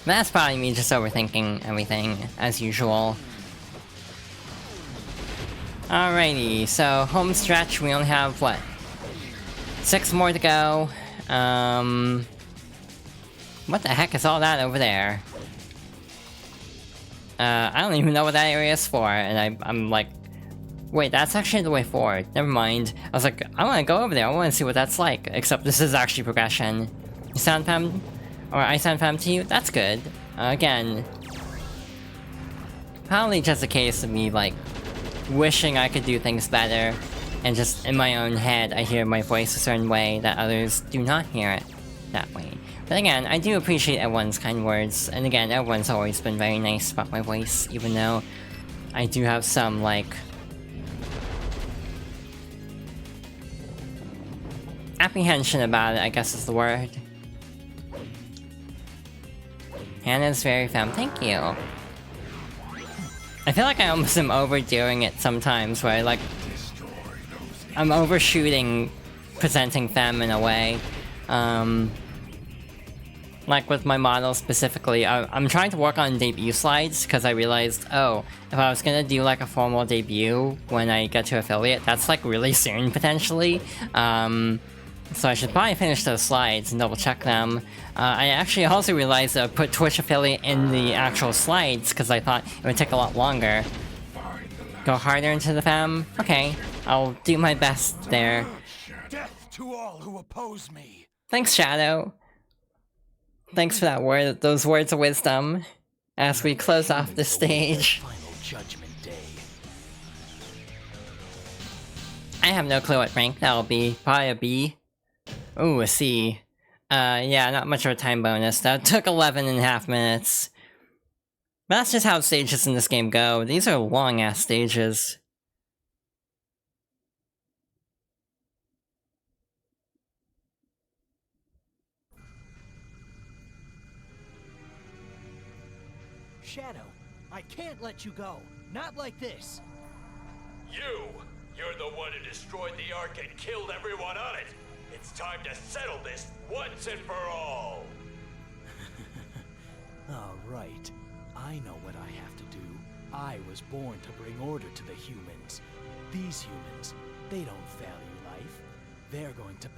That's probably me just overthinking everything, as usual. Alrighty, so home stretch, we only have, what? 6 more to go. What the heck is all that over there? I don't even know what that area is for, and I'm like, wait, that's actually the way forward. Never mind. I was like, I want to go over there. I want to see what that's like. Except this is actually progression. You sound fam, or I sound fam to you? That's good. Again, probably just a case of me like wishing I could do things better, and just in my own head, I hear my voice a certain way that others do not hear it that way. But again, I do appreciate everyone's kind words, and again, everyone's always been very nice about my voice, even though I do have some, like, apprehension about it, I guess is the word. Hannah's very femme, thank you. I feel like I almost am overdoing it sometimes, where like, I'm overshooting presenting femme in a way. Like with my model specifically, I'm trying to work on debut slides because I realized, oh, if I was gonna do like a formal debut when I get to affiliate, that's like really soon potentially. So I should probably finish those slides and double check them. I actually also realized that I put Twitch affiliate in the actual slides because I thought it would take a lot longer. Go harder into the fam? Okay, I'll do my best there. Death to all who oppose me. Thanks, Shadow. Thanks for that word, those words of wisdom, as we close off the stage. Final judgment day. I have no clue what rank that'll be. Probably a B. Ooh, a C. Yeah, not much of a time bonus. That took 11.5 minutes. But that's just how stages in this game go. These are long-ass stages. Shadow, I can't let you go. Not like this. You're the one who destroyed the Ark and killed everyone on it. It's time to settle this once and for all. All right. I know what I have to do. I was born to bring order to the humans. These humans, they don't value life. They're going to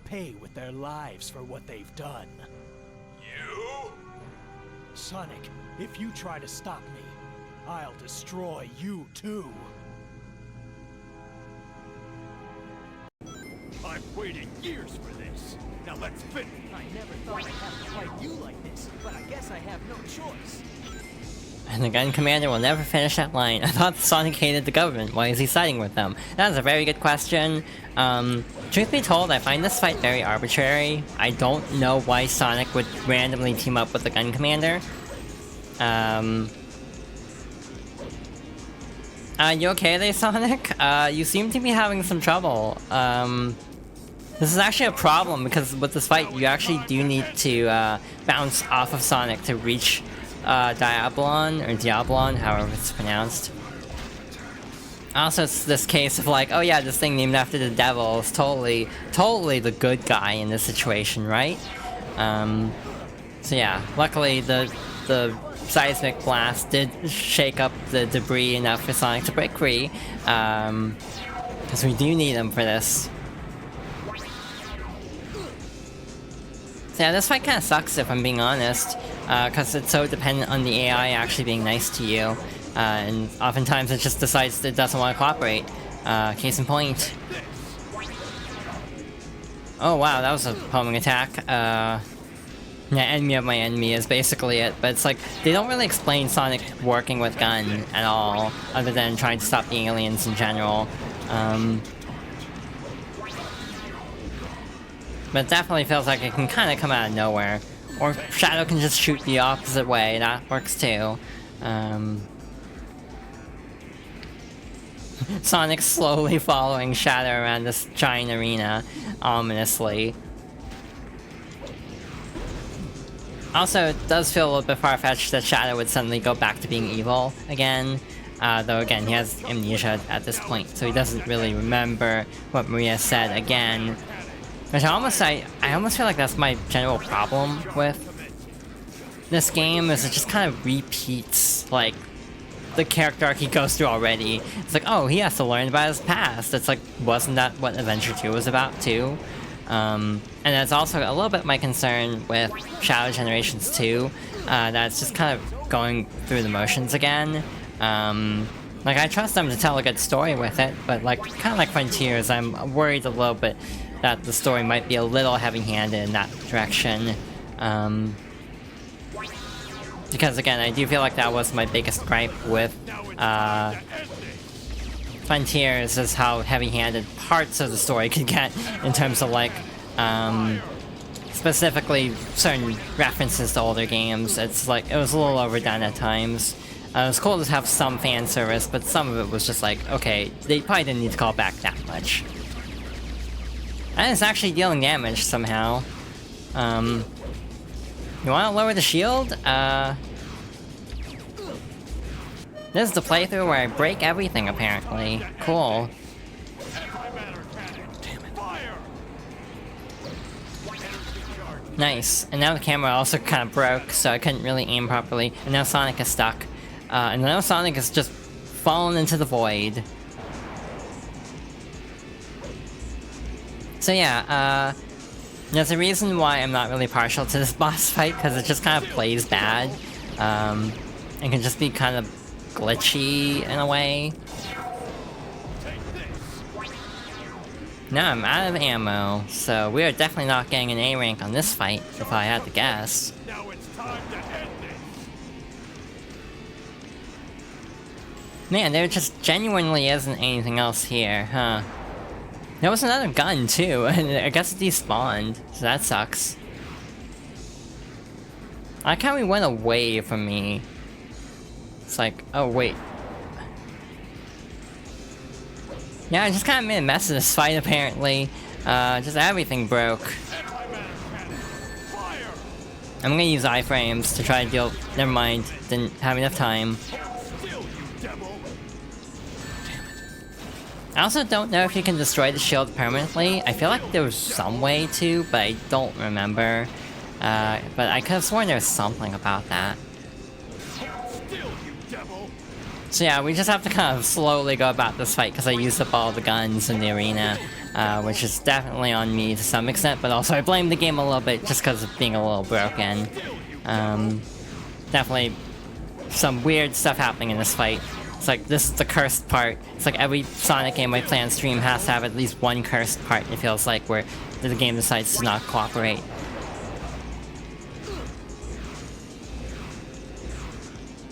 pay with their lives for what they've done. You? Sonic, if you try to stop me, I'll destroy you too. I've waited years for this. Now let's finish. I never thought I'd have to fight you like this, but I guess I have no choice. And the gun commander will never finish that line. I thought Sonic hated the government. Why is he siding with them? That is a very good question. Truth be told, I find this fight very arbitrary. I don't know why Sonic would randomly team up with the gun commander. You okay there, Sonic? You seem to be having some trouble. This is actually a problem because with this fight, you actually do need to bounce off of Sonic to reach Diabolon, however it's pronounced. Also, it's this case of like, oh yeah, this thing named after the devil is totally the good guy in this situation, right? So yeah, luckily the seismic blast did shake up the debris enough for Sonic to break free, because we do need him for this. So yeah, this fight kind of sucks if I'm being honest. because it's so dependent on the AI actually being nice to you, and oftentimes it just decides it doesn't want to cooperate. Case in point. Oh wow, that was a homing attack. Yeah, enemy of my enemy is basically it, but it's like, they don't really explain Sonic working with G.U.N at all, other than trying to stop the aliens in general. But it definitely feels like it can kind of come out of nowhere. Or Shadow can just shoot the opposite way, that works too. Sonic slowly following Shadow around this giant arena, ominously. Also, it does feel a little bit far-fetched that Shadow would suddenly go back to being evil again. Though again, he has amnesia at this point, so he doesn't really remember what Maria said again. Which I almost feel like that's my general problem with this game, is it just kind of repeats, like, the character arc he goes through already. It's like, oh, he has to learn about his past. It's like, wasn't that what Adventure 2 was about, too? And that's also a little bit my concern with Shadow Generations 2, that it's just kind of going through the motions again. Like, I trust them to tell a good story with it, but like, kind of like Frontiers, I'm worried a little bit that the story might be a little heavy-handed in that direction. Because again, I do feel like that was my biggest gripe with Frontiers, is how heavy-handed parts of the story could get in terms of like, specifically certain references to older games. It's like, it was a little overdone at times. It was cool to have some fan service, but some of it was just like, okay, they probably didn't need to call back that much. And it's actually dealing damage somehow. You wanna lower the shield? This is the playthrough where I break everything, apparently. Cool. Nice. And now the camera also kind of broke, so I couldn't really aim properly. And now Sonic is stuck. And now Sonic is just fallen into the void. So yeah, there's a reason why I'm not really partial to this boss fight, because it just kind of plays bad. And can just be kind of glitchy in a way. Now I'm out of ammo, so we are definitely not getting an A rank on this fight, if I had to guess. Now it's time to end this. Man, there just genuinely isn't anything else here, huh? There was another gun too, and I guess it despawned, so that sucks. I like how he went away from me. It's like, oh wait. Yeah, I just kind of made a mess of this fight apparently. Just everything broke. I'm gonna use iframes to try to deal. Never mind, didn't have enough time. I also don't know if you can destroy the shield permanently. I feel like there was some way to, but I don't remember. But I could have sworn there was something about that. So yeah, we just have to kind of slowly go about this fight, because I used up all the guns in the arena, which is definitely on me to some extent, but also I blame the game a little bit just because of being a little broken. Definitely some weird stuff happening in this fight. It's like, this is the cursed part. It's like every Sonic game I play on stream has to have at least one cursed part, it feels like, where the game decides to not cooperate.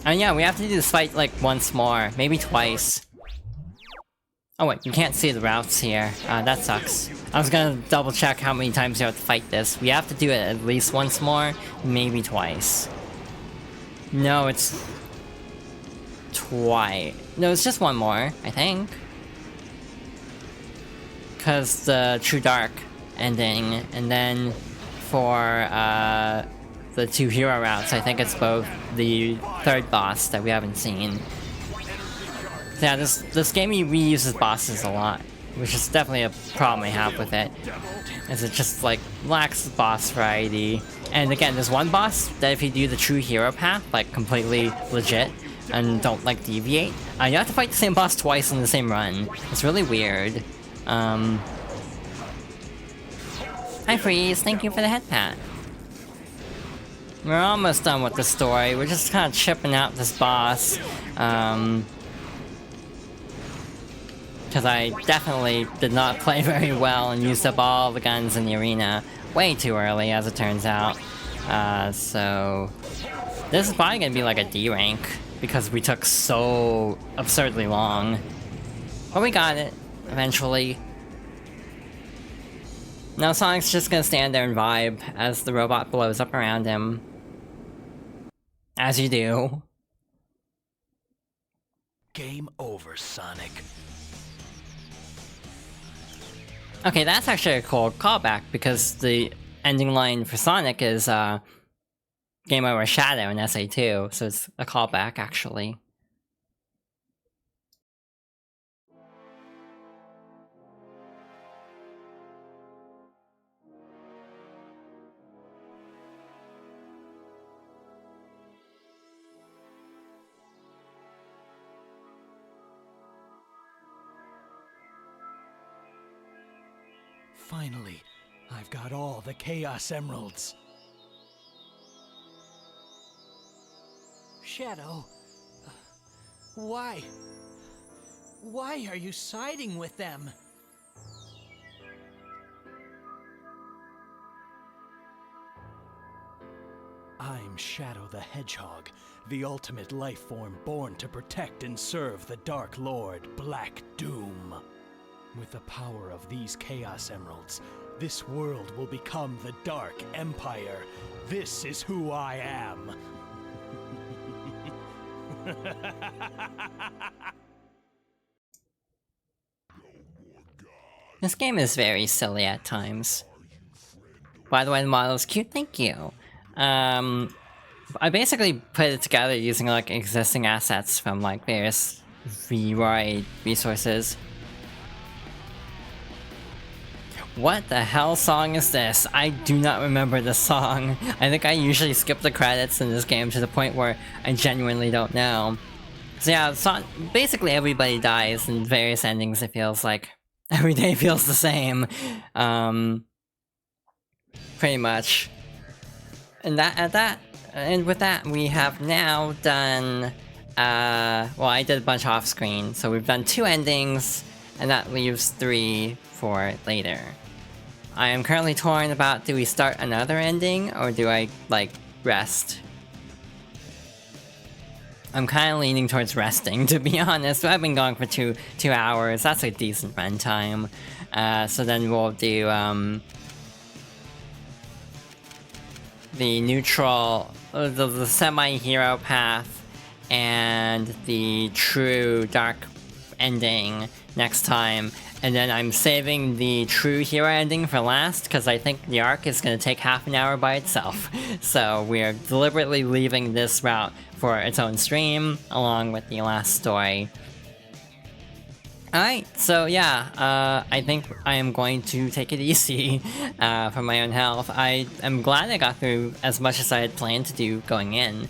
And yeah, we have to do this fight like once more, maybe twice. Oh wait, you can't see the routes here. That sucks. I was gonna double check how many times you have to fight this. We have to do it at least once more, maybe twice. No, it's twice. No, it's just one more, I think. Cause the True Dark ending, and then for the two hero routes, I think it's both the third boss that we haven't seen. So yeah, this game reuses bosses a lot, which is definitely a problem I have with it. Is it just like lacks boss variety. And again, there's one boss that if you do the true hero path, like completely legit, and don't like deviate, you have to fight the same boss twice in the same run. It's really weird. Hi Freeze, thank you for the head pat. We're almost done with the story. We're just kind of chipping out this boss. Because I definitely did not play very well and used up all the guns in the arena way too early, as it turns out. So this is probably gonna be like a D rank because we took so absurdly long. But we got it eventually. Now Sonic's just gonna stand there and vibe as the robot blows up around him. As you do. Game over, Sonic. Okay, that's actually a cool callback because the ending line for Sonic is Game Over Shadow in SA2, so it's a callback actually. Finally, I've got all the Chaos Emeralds. Shadow, why? Why are you siding with them? I'm Shadow the Hedgehog, the ultimate life form born to protect and serve the Dark Lord, Black Doom. With the power of these Chaos Emeralds, this world will become the Dark Empire. This is who I am. This game is very silly at times. By the way, the model is cute, thank you. I basically put it together using like existing assets from like various VRAID resources. What the hell song is this? I do not remember the song. I think I usually skip the credits in this game to the point where I genuinely don't know. So yeah, basically everybody dies in various endings, it feels like. Every day feels the same. Pretty much. And with that, we have now done, well, I did a bunch off screen, so we've done 2 endings, and that leaves 3 for later. I am currently torn about, do we start another ending, or do I, like, rest? I'm kind of leaning towards resting, to be honest. I've been going for two hours, that's a decent runtime. So then we'll do, the neutral, the semi-hero path, and the true dark ending next time. And then I'm saving the true hero ending for last, because I think the arc is going to take half an hour by itself. So we're deliberately leaving this route for its own stream, along with the last story. Alright, so yeah, I think I am going to take it easy for my own health. I am glad I got through as much as I had planned to do going in,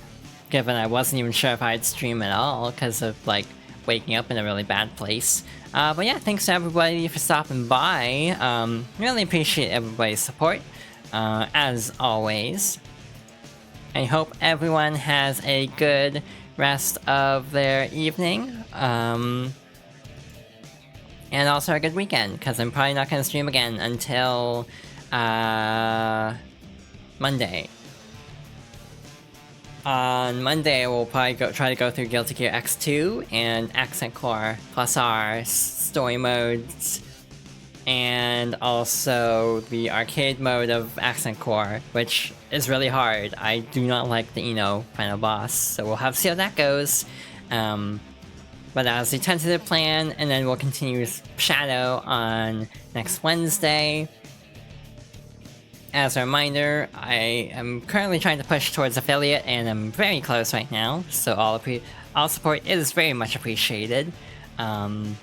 given I wasn't even sure if I'd stream at all, because of, like, waking up in a really bad place. But yeah, thanks to everybody for stopping by. Really appreciate everybody's support, as always. I hope everyone has a good rest of their evening, and also a good weekend, because I'm probably not going to stream again until Monday. On Monday, we'll probably try to go through Guilty Gear X2 and Accent Core plus R story modes, and also the arcade mode of Accent Core, which is really hard. I do not like the final boss, so we'll have to see how that goes. But that was the tentative plan, and then we'll continue with Shadow on next Wednesday. As a reminder, I am currently trying to push towards affiliate, and I'm very close right now, so all support is very much appreciated. And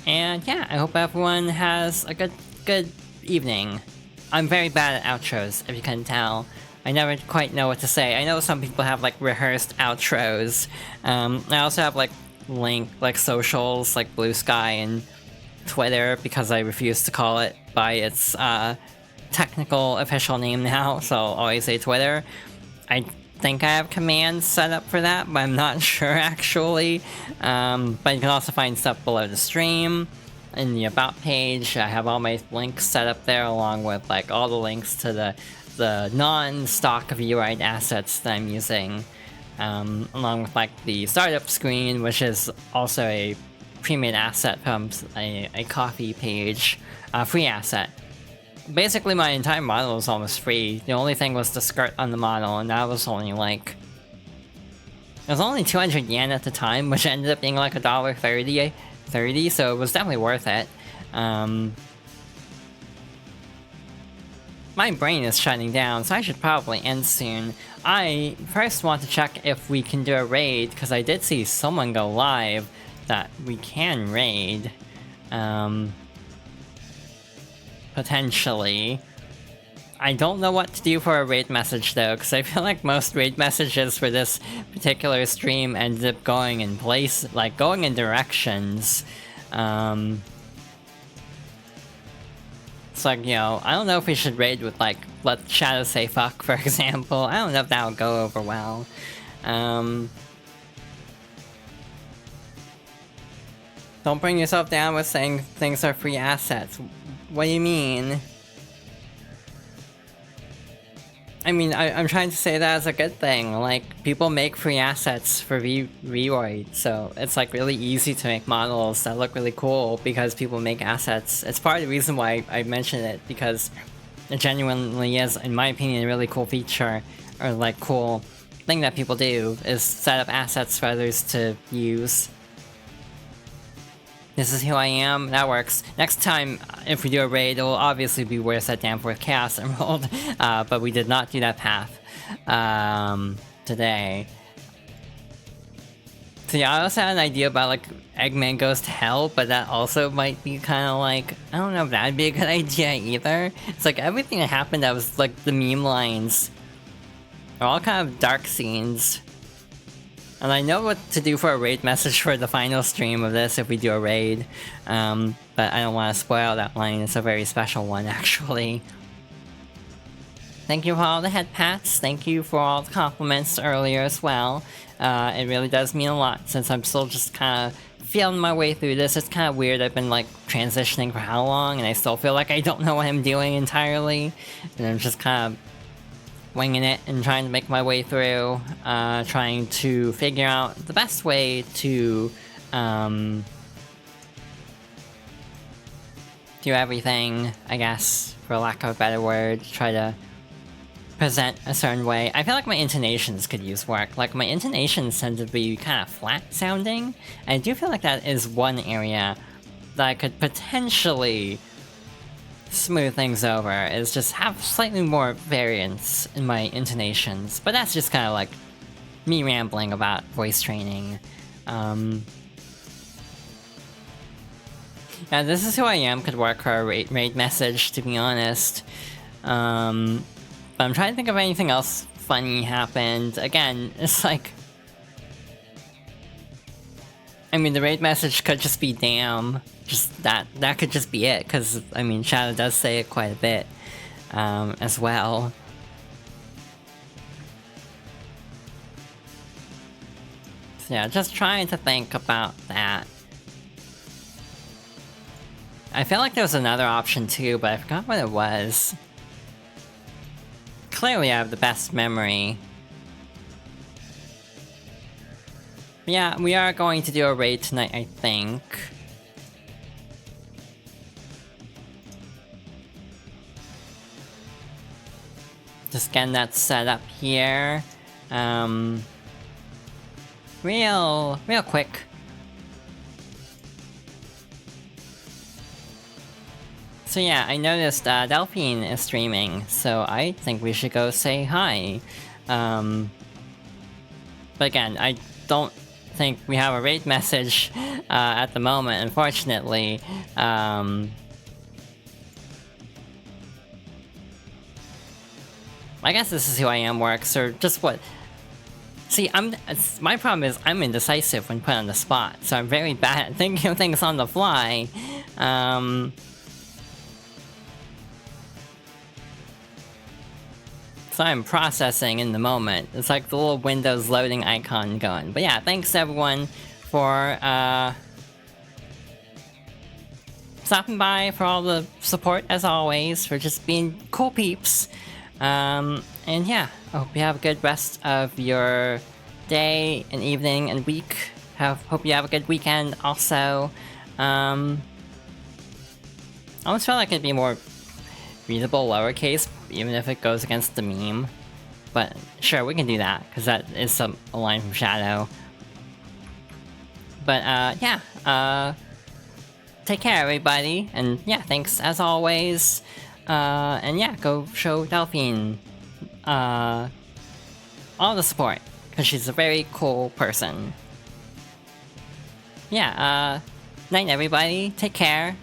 yeah, I hope everyone has a good evening. I'm very bad at outros, if you can tell. I never quite know what to say. I know some people have like rehearsed outros. I also have like socials like Blue Sky and Twitter, because I refuse to call it by its technical official name now, so I'll always say Twitter. I think I have commands set up for that, but I'm not sure actually. But you can also find stuff below the stream. In the About page, I have all my links set up there, along with like all the links to the non-stock VUI assets that I'm using. Along with like the startup screen, which is also a pre-made asset from a coffee page, free asset. Basically, my entire model was almost free. The only thing was the skirt on the model, and that was only like... It was only 200 yen at the time, which ended up being like $1.30, so it was definitely worth it. My brain is shutting down, so I should probably end soon. I first want to check if we can do a raid, because I did see someone go live that we can raid. Potentially. I don't know what to do for a raid message though, because I feel like most raid messages for this particular stream ended up going in going in directions. It's like, you know, I don't know if we should raid with like, let Shadow say fuck, for example. I don't know if that would go over well. Don't bring yourself down with saying things are free assets. What do you mean? I mean, I'm trying to say that as a good thing. Like, people make free assets for Vroid, so it's like really easy to make models that look really cool because people make assets. It's part of the reason why I mentioned it, because it genuinely is, in my opinion, a really cool feature, or like cool thing that people do, is set up assets for others to use. This is who I am, that works. Next time, if we do a raid, it will obviously be worth that damn worth Chaos Emerald, but we did not do that path today. So yeah, I also had an idea about like Eggman Goes to Hell, but that also might be kind of like, I don't know if that'd be a good idea either. It's like everything that happened that was like the meme lines are all kind of dark scenes. And I know what to do for a raid message for the final stream of this if we do a raid, but I don't want to spoil that line. It's a very special one, actually. Thank you for all the head pats. Thank you for all the compliments earlier as well. It really does mean a lot, since I'm still just kind of feeling my way through this. It's kind of weird. I've been like transitioning for how long, and I still feel like I don't know what I'm doing entirely. And I'm just kind of winging it and trying to make my way through, trying to figure out the best way to do everything, I guess, for lack of a better word, try to present a certain way. I feel like my intonations could use work. Like, my intonations tend to be kind of flat sounding, and I do feel like that is one area that I could potentially smooth things over, is just have slightly more variance in my intonations. But that's just kind of like me rambling about voice training. Yeah, this is who I am could work for a raid message, to be honest. But I'm trying to think of anything else funny happened. Again, it's like, I mean, the raid message could just be damn. Just that could just be it, because, I mean, Shadow does say it quite a bit, as well. So yeah, just trying to think about that. I feel like there was another option too, but I forgot what it was. Clearly I have the best memory. But yeah, we are going to do a raid tonight, I think. Just getting that set up here. Real quick. So yeah, I noticed Delphine is streaming, so I think we should go say hi. But again, I don't think we have a raid message at the moment, unfortunately. I guess this is who I am works, or just what... See, my problem is I'm indecisive when put on the spot, so I'm very bad at thinking of things on the fly. So I'm processing in the moment. It's like the little Windows loading icon going. But yeah, thanks everyone for stopping by, for all the support as always, for just being cool peeps. And yeah, I hope you have a good rest of your day and evening and week. Hope you have a good weekend also. I almost felt like it'd be more readable lowercase, even if it goes against the meme. But sure, we can do that, because that is a line from Shadow. But yeah, take care everybody, and yeah, thanks as always. And yeah, go show Delphine all the support, because she's a very cool person. Yeah, night everybody, take care.